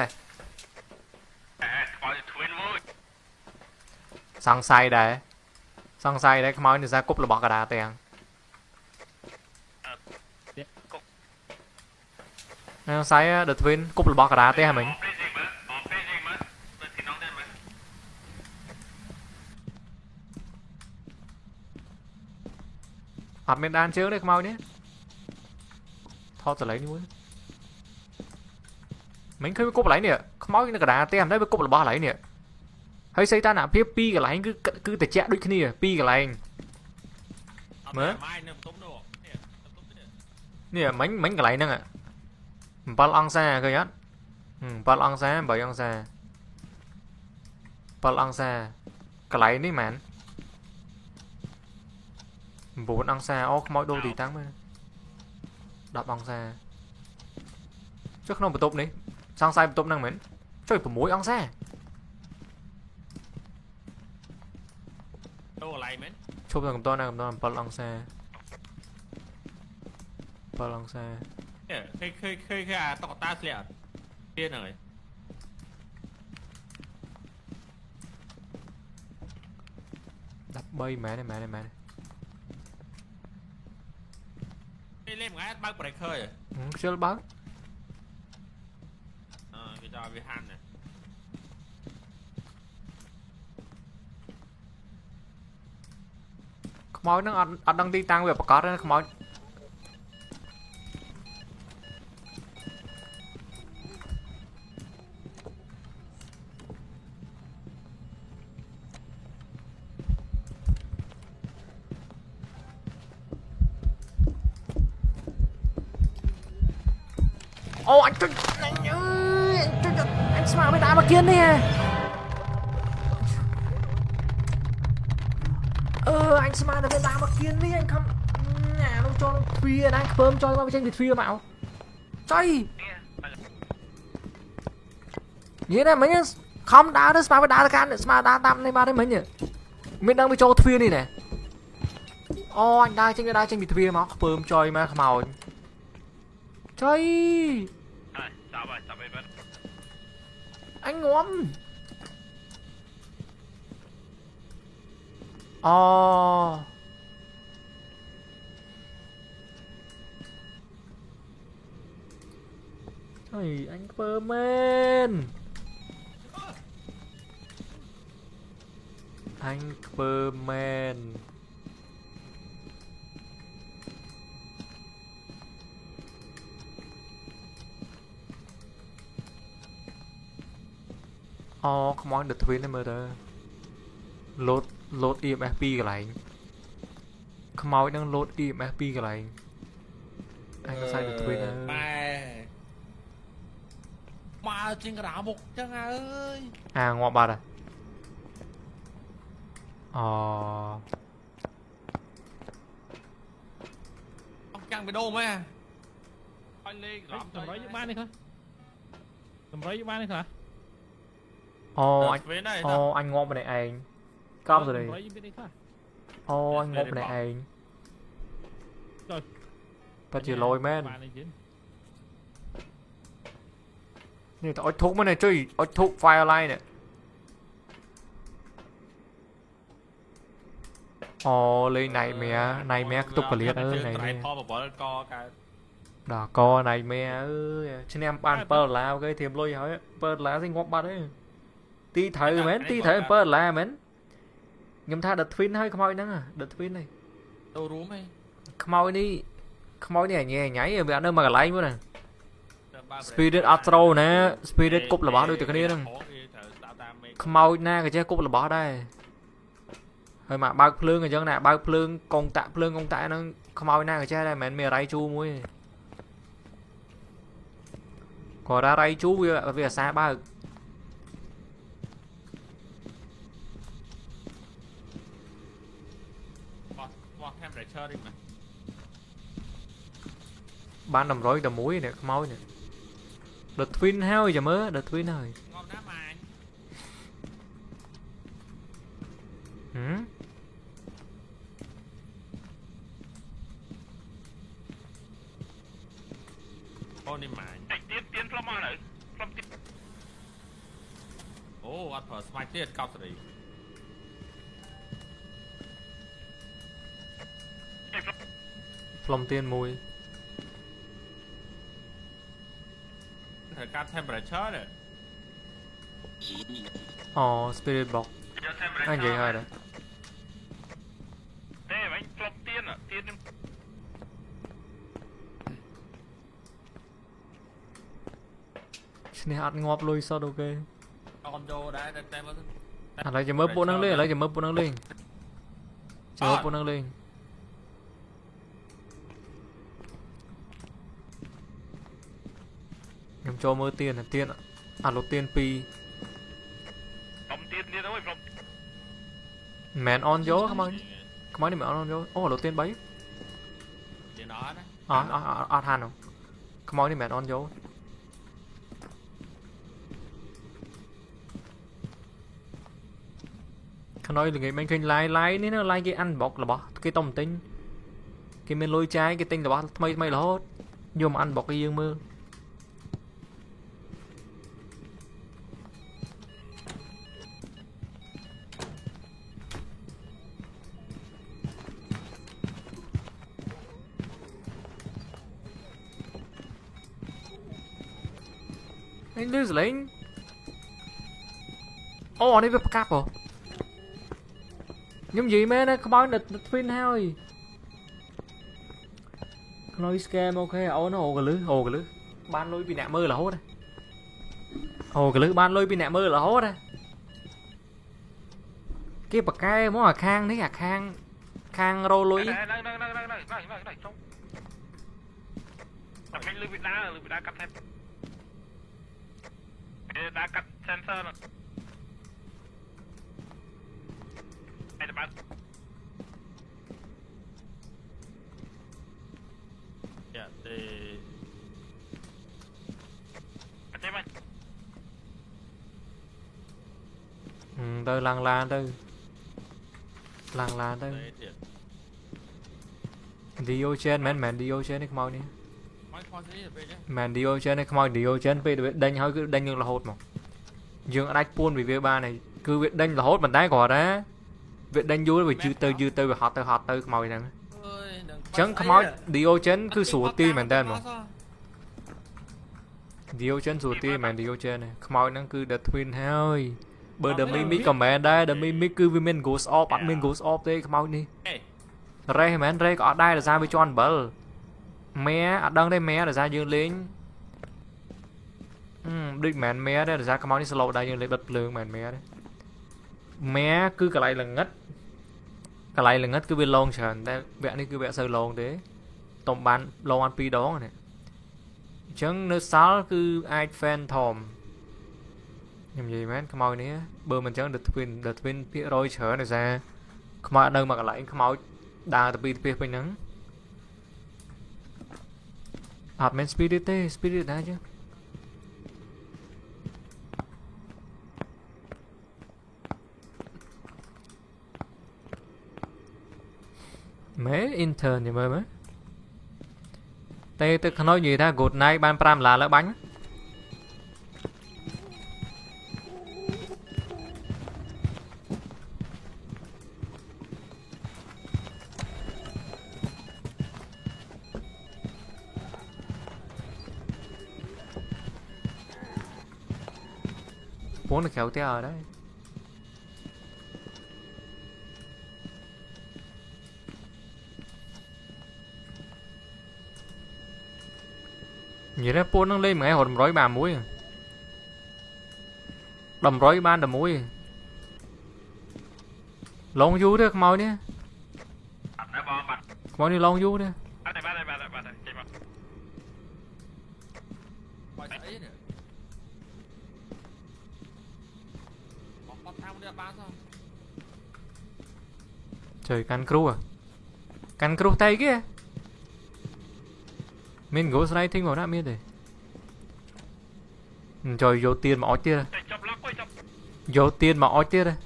ខ្មោច twin មួយសង្ស័យដែរខ្មោចនេះសារគប់របស់កដាទាំងសង្ស័យ the twin គប់របស់កដាទេហ៎មិញអត់មានដានជើងទេខ្មោចនេះថតសលេងនេះមួយមិញឃើញវាគប់កន្លែងនេះខ្មោចនៅកណ្ដាលផ្ទះមិនដែរវាគប់របស់កន្លែងនេះហើយសីតានភាពពីរកន្លែងគឺតិចដូចគ្នាពីរកន្លែងមើលនេះមិញកន្លែងហ្នឹង7 អង្សាឃើញអត់7 អង្សា8 អង្សា7 អង្សាកន្លែងនេះមែន9 អង្សាអូខ្មោចដូរទីតាំងមើល10 អង្សាចុះក្នុងបន្ទប់នេះសង្ស័យបន្ទប់ហ្នឹងមែនចុះ6 អង្សាដូរកន្លែងមែនឈប់នៅកំត7 អង្សា7 អង្សាឃើញអាតុកតាស្លាកអត់ទៀតហ្នឹងហើយ13មែនទេលេងថ្ងៃបើក breaker ខ្ជិលបើកគេដល់វាហាន់ណាខ្មោចហ្នឹងអត់ដឹងទីតាំងវាប្រកាសណាខ្មោចអូអញចុចអញស្មារតីដាក់មកគៀននេះអញស្មារតីដាក់មកគៀននេះអញខំអានោះចូលទ្វារណាខ្ពើមចូលមកចេញពីទ្វារមកចុយនិយាយណាមិញខំដើរទៅស្មារតីដើរទៅកាន់ស្មារតីតាមនេះមកទេមិញ miền đang bị cho thuyền đi nè ô anh đai trên bị thuyền mà bơm chơi mà màu chơi anh ngóm ồ trời anh bơm men anh bơm men oh come on the twin em mơ load EMFP cái này come on đang load EMFP cái này anh có sai the twin mà trên cái đảo một chân ơi à ngọt bạt à ông chẳng bị đô mấy à anh lên làm tầm rấy với ban đi thôi tầm rấy với ban đi hả anh ngọt bên này anh cam rồi đây anh ngọt bên này anh ta chỉ lôi menนี่แต่อดทุกมันเนี่ยจุ้ยอดทุกไฟอะไรเนี่ยอ๋อเลยไหนเมียไหนเมียตุกกระเลียดไหนเมีย พอมาบอกแล้วกอกัน ดอกกอไหนเมียฉันแอมปานเปิดแล้วcái thiềm lôi hỏiเปิดแล้วสิงบบัดเอ้ตีเถอะเหม็นตีเถอะเปิดแล้วเหม็นยำท่าดัดทวินให้ขโมยนั่งอ่ะดัดทวินnày đâuรู้ไหม ขโมยนี่ขโมยเนี่ยnhảy nhảy về ăn đâu mà cả lấy nữa nè Spirit Astro nè Spirit cúp là bỏ đôi từ cái này nè không mau na cái chứ cúp là bỏ đây hơi mà bao phượng rồi chứ nè bao phượng công tạ nó không mau na cái chứ đây mẹ mày ray chu muối còn ra ray chu vì xa ba ban nằm rối đầm muối nè không mau nè The Twin heo giờ mới The Twin rồi con đi mày tiến flop mà này ô ăn phở smite tiết cao rồi Flom tiên mùi thời gian temperature này Spirit Box anh vậy thôi đấy thế anh flop tiên à tiên này ăn ngọt lôi sao ok con vô đã tem lấy cho mớ bộ năng lên lấy cho mớ bộ năng lên cho bộ năng lên em cho mơ tiền là tiền lột tiền pi mẹn on gió không anh đi mẹn on gió lột tiền bấy than không không anh đi mẹn on gióเขาnói là người mình khinh lái nếu nó lái cái ăn bọc là bỏ cái tông tinh cái mình lôi trái cái tinh là bỏ mày là hốt vô mà ăn bọc cái dương mưa anh đưa lên đây với cáp rồi nhưng gì mấy nó không nói được phim thôi nói scam ok nó hồ cái lưới ban lôi bị nạ mơ là hốt đây hồ cái lưới ban lôi bị nạ mơ là hốt đây cái bậc cái món là khang đấy à khang rô lôi đá cắt sensor rồi đây là bạn dạ thì tôi lăng la tôi làng lá đây ទេទៀត Diogen mẹ Diogen này mau đi មកខុសស្អីទៅពេកហ្នឹង mẹ Diogen này mau Diogen về đánh hơi cứ đánh nhưng là hốt mà dương đánh buôn vì việc ba này cứ việc đánh là hốt mình đá gò đó việc đánh vui vì dư từ họ từ mau này អើយនឹង chẳng không nói Diogen cứ sủa ti mình tên mà Diogen sủa ti mẹ Diogen này không nói nó cứ the twin thôi bờ the mimic còn mẹ đây the mimic cứ vì mình goes off admin goes off đấy không nói đi Ray mẹ Ray có ở đây là ra với John Bell mẹ ở đằng đây mẹ là ra dương lính định mẹ đây là ra cái máu đi slow đây dương lính bật lương mẹ đấy mẹ cứ cái này là ngất cứ bên lon sờn đây vẽ đi cứ vẽ sơ lon thế tổng bán lon ăn pi đó này chẳng nước sáu cứ ai fan thòm làm gì mẹ cái máu này bơ mình chẳng được twin phía rồi chở này ra không ở đâu mà cái lại không máu đa tập phía bên nắng hạt men spirit đã chứ mấy intern thì mới tê tôi nói gì ta gột này ban pram là lỡ bánh bốn là kéo theo ở đấy vậy đó bốn nó lên mà hồi đầm rối bà muối đầm rối ban đầm muối lon du đấy mau nhé mau đi lon du đấy បាត់ចេញមកមកស្អីនេះមកគាត់តាមនេះបានសោះ trời can cru tay kia mình ghost writing vào đã biết rồi trời vô tiền mà ói tia ចប់ឡុកចប់ vô tiền mà ói tia đây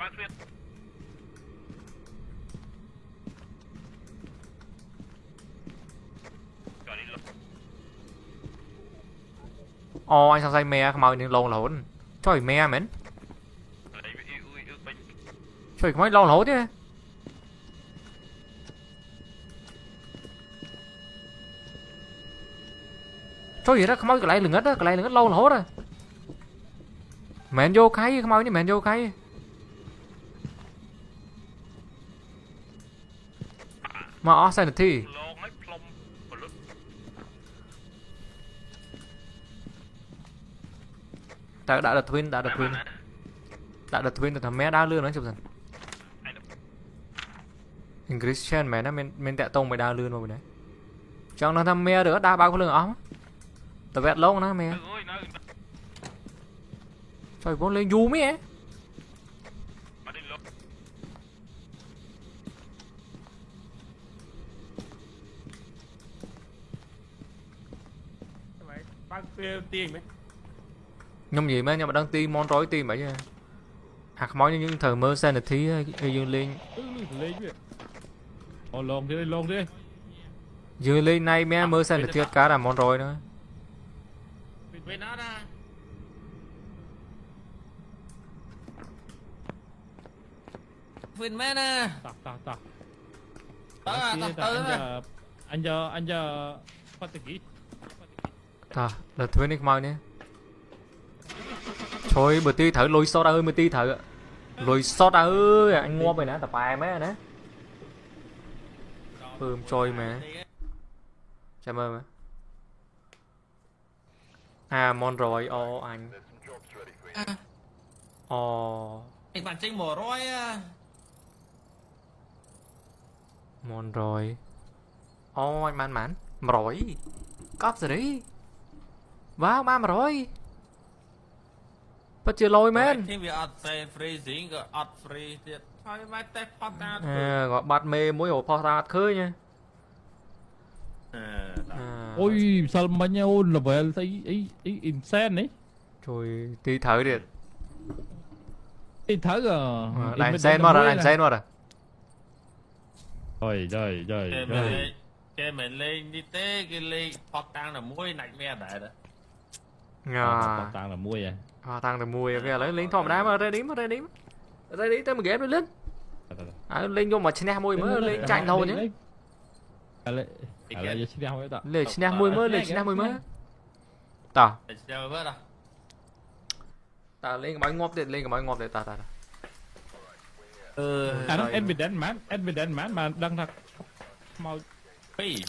បានស្វៀត ô anh sao say me không màu nên lon là hỗn trời me mến trời không nói lon là hỗn chứ trời gì đó không nói cái lại lừng hết lâu là hốt rồi mẹn vô cái không nói như mẹn vô cái mà ó sai được thi ឡងឲ្យផ្លុំពលុត đã được twin từ thằng mẹ đá lươn nó chụp dần English Chan mẹ nó men tẹt tông mày đá lươn mà mày đấy chẳng nó thằng mẹ được đá bao cái lươn ống tao vẹt lông nó mẹ អើយនៅ trời bốn lên du mẹ មកនេះលោក បើពេលទាញមែន nhung gì mà nhưng mà đang ti mon rối ti vậy chứ hạt máu như những thờ mơ sanity ấy dương lên លេងវាអូឡងទៀត dương lên nay mẹ mơ sanity cá là mon rối nữa ពេលណាណាវិញមែនណា តោះ តើ ទៅ ទៅ anh giờ phát cái gì à là thuê nick mau nhé thôi bữa ti thử lôi sót ơi mới ti thử lôi sót ơi anh mua mày nè tập bài mấy nè bơm trôi mà chào ơn mà à mon rồi ô anh There's some jobs ready for you. ô ឯងបានចេញ100 mon rồi ô anh man mắn rồi cóp rồi đi vào ba mà rồi bắt chưa lôi men នេះវាអត់ save freezing ក៏អត់ free ទៀតហើយមកតែផតតា à, gọi bát mê muối hổ phao ra khơi nha អឺ à, ôi sao mà nhau level thấy ý insane đấy rồi tí thử đi đi thử rồi Đánh sen mất rồi, đánh sen mất rồi. rồi rồi rồi Cái rồi mình lên, cái mình lên đi tế cái lên phọt tăng là mũi nạch mẹ đại đó. À, tăng là mua vậy tăng từ mùi kìa, lấy lính thòm đá mà ra đi tới mà ghép lên. Lên vô mà chinh mùi mới lên chạy thôi nhá. lấy xin nhau ấy ta Lên chinh mùi mới, Tà, Để chơi bớt à. tà lên cái bánh ngọt để tà. nó evident mà đăng thật mau Phi.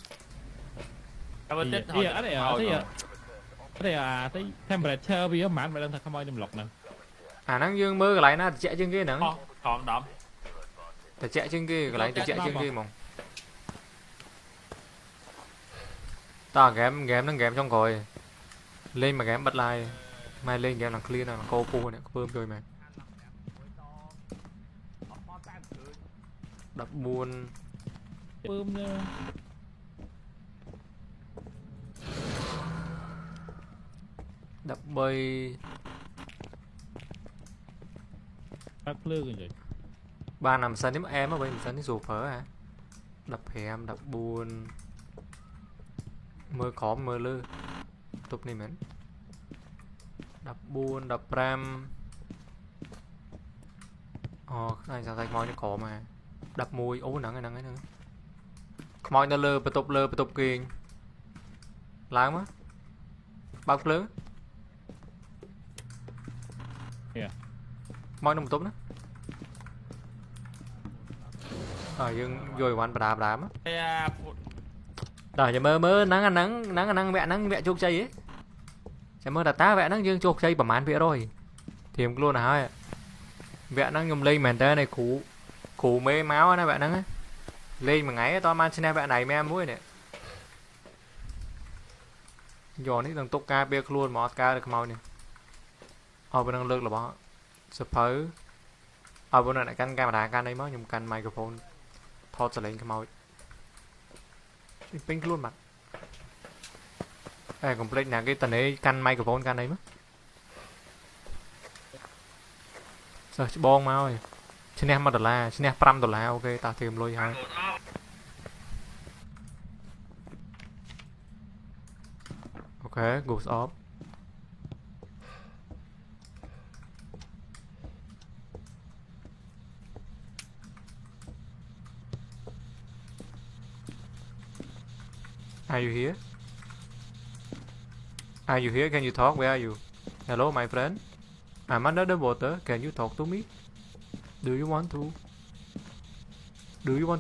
Cảm ơn tết ý ở đây à thấy temperature vì á mãn mà đăng thật không ai nhầm lọc nè năng dương mơ cái lại na chạy chân kia nắng. Còn đậm. Chạy chân kia cái lại chạy chân kia mong. Ta ghém nó ghém trong rồi. Lên mà ghém bật lại. Mai lên ghém là clear là cô phu này, bơm rồi mà. Đập buôn. bơm Đập bay. bắt lư cái gì Ba nằm sân đến em á, bây sân đến rủ phở hả? Đập hẻm, đập buôn. Mơ khó mơ lư. Tục này mến. Đập buôn, đập ram. Này sao sạch môi nó khó mà. Đập mùi, nắng ấy. Môi nó lơ, bà tục kìa. Láng á. Bác lớn. Môi nó một tốp nữa. Dương rồi quán bà đá á. Rồi giờ mơ nắng vẽ chuộc chay ấy. Chả mơ đặt tá vẽ nắng dương chuộc chay bẩm án vẽ rồi. Thiềm luôn là hai. Vẽ nắng nhung lên mền tê này củ mê máu á vẽ nắng á. Lên mà ngáy to man xin vẽ này mê muối này. Giòn ấy thằng tốc ca bia luôn mà ca được màu này. Bên năng lực là bỏ. Suppose. Bên này căn camera căn đây mới nhung căn microphone. Thọt sẽ lên cái màu. Pink luôn mặt. Complete nè cái tần ấy căn microphone căn đấy mất. Rồi bon mau rồi. Xin em $1, xin em $5, ok tao tìm lôi hai. Ok, goes off. Are you here? Are you here? Can you talk? Where are you? Hello, my friend. I'm under the water. Can you talk to me? Do you want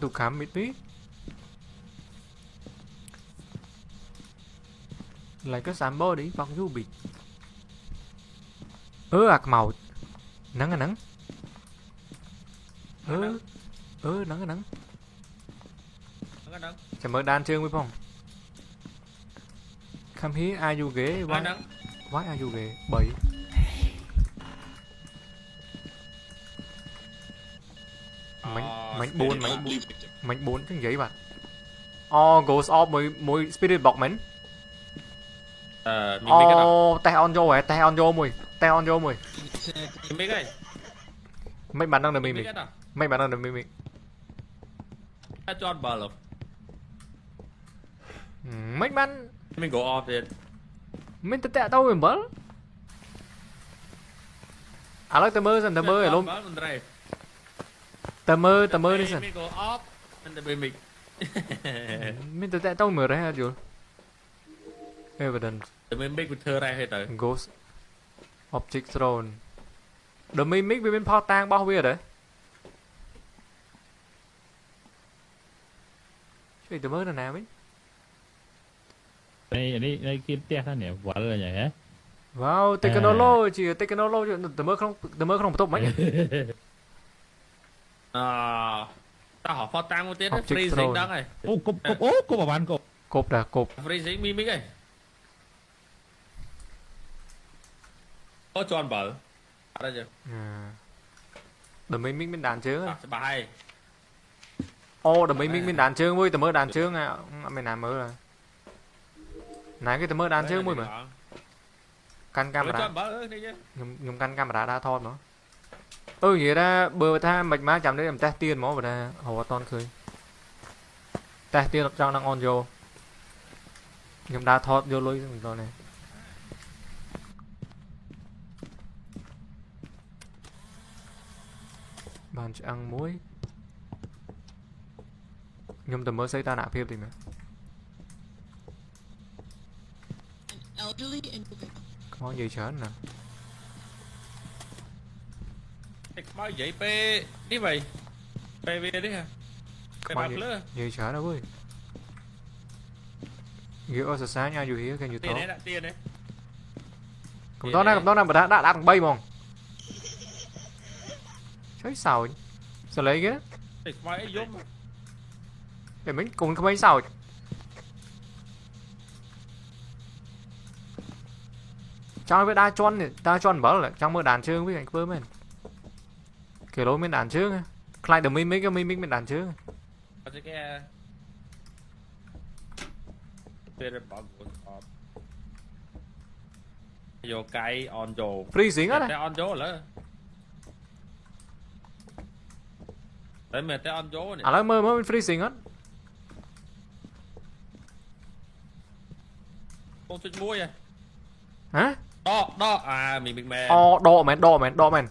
to come with me? Like somebody fuck you bitch. Màu. Nắng. Nắng. Chả mở đàn chương với phong. Come here, are you gay? Why are you gay? Bởi. Mảnh bốn cái giấy bạn. Goes off mùi spirit box mình. Tay on vô mùi. Mấy bạn đang đợi mình. Cho bờ lục. Mấy bạn. Mình go off then. Mình tệ tao mình bớt. Like tao mơ rồi luôn. Tao mơ đi sao? Mình go off. Mình. Mình tệ tao mở ra chưa? Evidence. Mình make with her ra hết rồi. Ghost. Object thrown. Đợi mình mix với bên phao tang bao nhiêu đấy? Cái tao mơ là nào ấy? đây kiếm tia thế này quả là vậy hả wow technology tao mơ không tốt mấy. Tao hỏi phó tăng một tiếng freezing đó rồi. Cô bảo bạn cô Cộp freezing mimic ấy. Có cho anh bờ đây chưa? Đừng mấy mình đàn chứ. Bà hay. Đừng mấy mình đàn chương vui, tao mơ đàn chương à. Mày làm mơ rồi. Này cái tao mơ đàn chương vui mà. căn Rồi cho camera bỡ đi chứ. nhung căn camera đã thọt mà vậy ra bờ tha mạch má chạm đấy làm test tiền máu vào đây hồ toàn khơi test tiền trong đang on vô nhung đã thọt vô lối rồi này bàn chỉ ăn muối nhung từ mới xây ta nạp phim thì mà An elderly individual. có gì chán nè Bao vậy pe đi vậy. Pe về đi hả? Pe có bạc lơ. gì chán đâu ơi kiểu ở sáng nhau dù hiếu cái như Tiền đó đấy đã tiền đấy. cầm đó nè đã thằng bay mong cháy sao sao lấy cái Tịch máy giống. để mình cùng không mấy sao trong với đa chọn bảo là trong mưa đàn chương với anh bơ men kiểu lối bên đàn chương khai được mấy cái bên đàn chương Cái pe được bỏ vô cái on vô. free xính á Cái này on vô lỡ. Đấy mẹ tới on vô này. à lấy mơ bên free xính á Con thích mua vậy. hả Đó à mình mẹ. đo mèn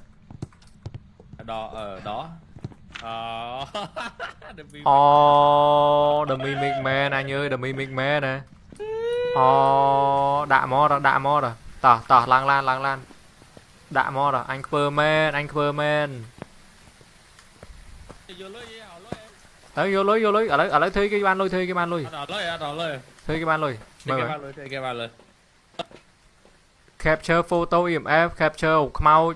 Đó ở đó. đầm mình mè này như đầm mình mè nè đạ mò rồi tỏ lang lan đạ mò rồi anh Superman tới vô lối ở lấy thuê cái ban lôi Đó lời. thuê cái ban lôi Cái ba lời. capture photo EMF capture mau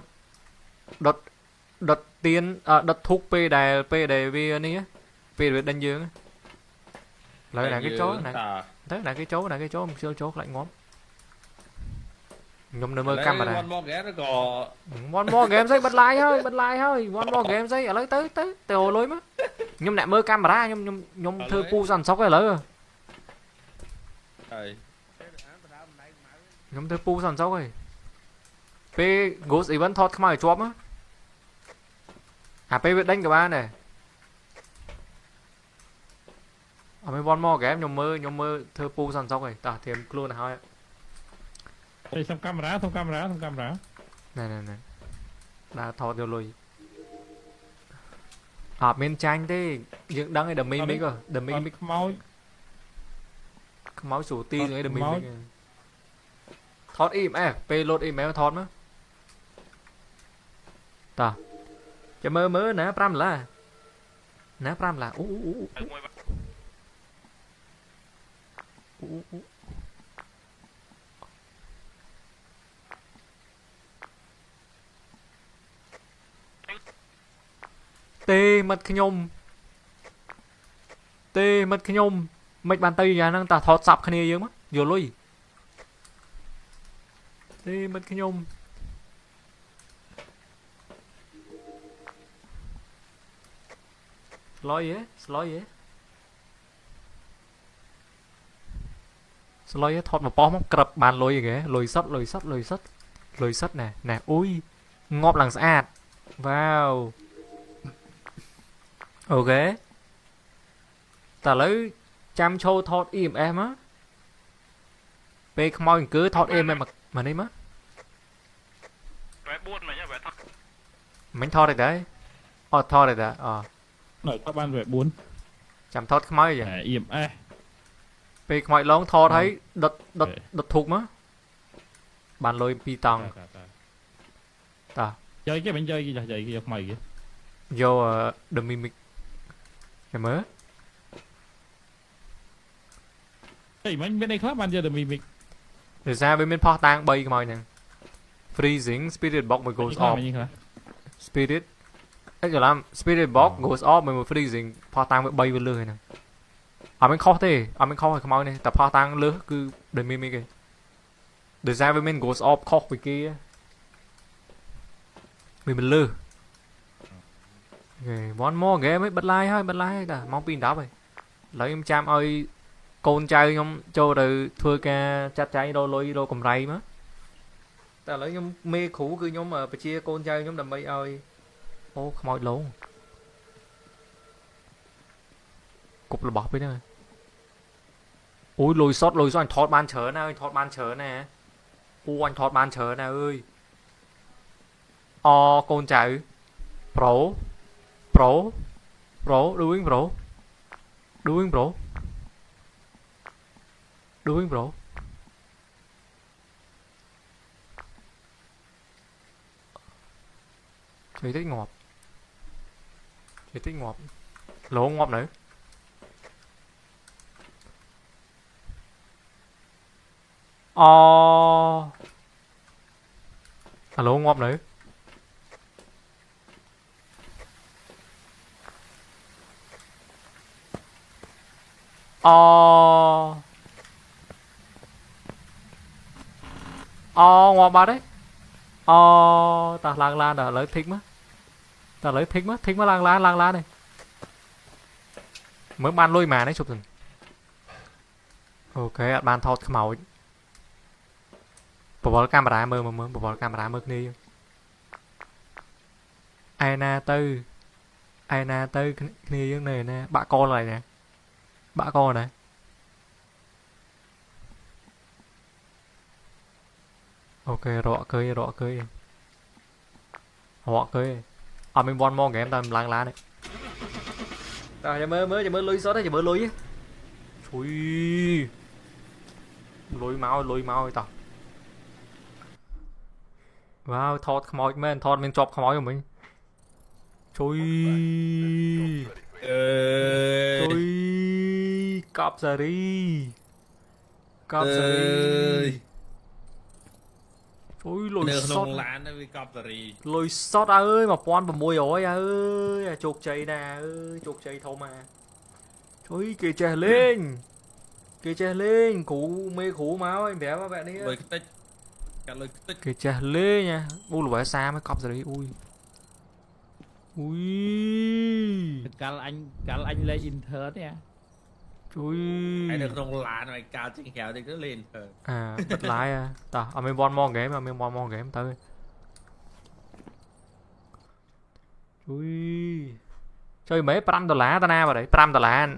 đợt tiên đợt thuốc p đề vi này á p đề đánh dương lại là cái chó này thế là cái chó mình chưa chó lại ngóm nhom nơi mơ camera One more ghé nó có. one more game giấy bật lại thôi one more game giấy ở lấy tới hồi lối má nhom nè mơ camera nhom thơ pu sẵn sóc cái lỡ Trời. nhom thơ pu sẵn sóc rồi p ghost event thọt không ai chọp á à p biết đánh cả ba này ở mấy one more game nhom mơ thơ pu sẵn sóc rồi ta thêm luôn là thôi Đây xong camera. này đã thọt vô lùi bên tranh thế dựng đăng cái đầm mi cơ đầm mi Máu. máu sủ ti rồi đầm mi Máu. thọt im payload im thọt má ta cho mơ nè pram là tê mất cái nhôm mạch bàn tay nhà năng ta thọt sập khné dương má vô lôi tê mất cái nhôm sloi thọt một bom cặp bàn lôi kìa lôi sắt nè ui ngọt lằng sạch wow ok ta lấy chăm châu thọt im em á pe không mau cứ thọt em mà đi má mình thọt rồi đấy thọt rồi đấy Nói các bạn về 4. chăm thọt không mau vậy Im pe không mau lóng thọt thấy đợt thuộc má bàn lôi pi tòng ta Chơi cái bên chơi kìa mày kìa. vô the mimic cái mới Hey, mình bên đây khác bạn chơi được mình rồi ra bên port tang bay cái mồi nè freezing spirit box mà goes off spirit ấy giờ làm spirit box goes off mình freezing port tang bay bên lưới nè mình khó thế mình khó cái mồi này tập port tang lưới cứ the mimic kì rồi ra bên goes off khó với kia mình lưới one more game ấy bật like ta mong pin đá vậy lấy em cham ơi con trai nhóm cho rồi thưa ca chặt cháy đôi lôi đôi cầm ray má តែឥឡូវខ្ញុំមេគ្រូគឺខ្ញុំបជាកូនចៅខ្ញុំដើម្បីឲ្យអូខ្មោចលងគប់របស់ពេកហ្នឹងអូយលុយសុតអញថតបានច្រើនណាអញថតបានច្រើនណាអូអញថតបានច្រើនណាអើយកូនចៅ Pro doing bro chơi tích ngọt lỗ ngọt nữa lỗ ngọt nữa ngọt bà đấy ta lang la đã lấy thích mất thích mất lang lá này mới ban lôi mà đấy chụp rồi ok ban thọt màu bộ camera mơ bộ camera mơ đi ai na tư kia này nè bạ con này nè bạ con này ok rọ cười mình bon mon game tao lang lá này rồi giờ mới lôi sót đấy giờ mới lôi á chui lôi mau tao wow thọt khmoi men thọt mình chọc khmoi của mình chui cọp giờ đi ôi lôi sót ơi mà quan vào môi ơi ơi chuột chạy nè chuột chạy thôi mà ôi kìa che lên cụ mê khủ máu em bé các bạn đi kìa che lên nha u lùi xa mới cọp rồi đi ui Cả anh lên intern nha. Chui. Ai được rong lá này cao trên khéo thì cứ lên thôi. À, bật lái à. Ta, mình bon game, mình bon game tới. Chui. Chơi mấy $5 ta na vào đấy, $5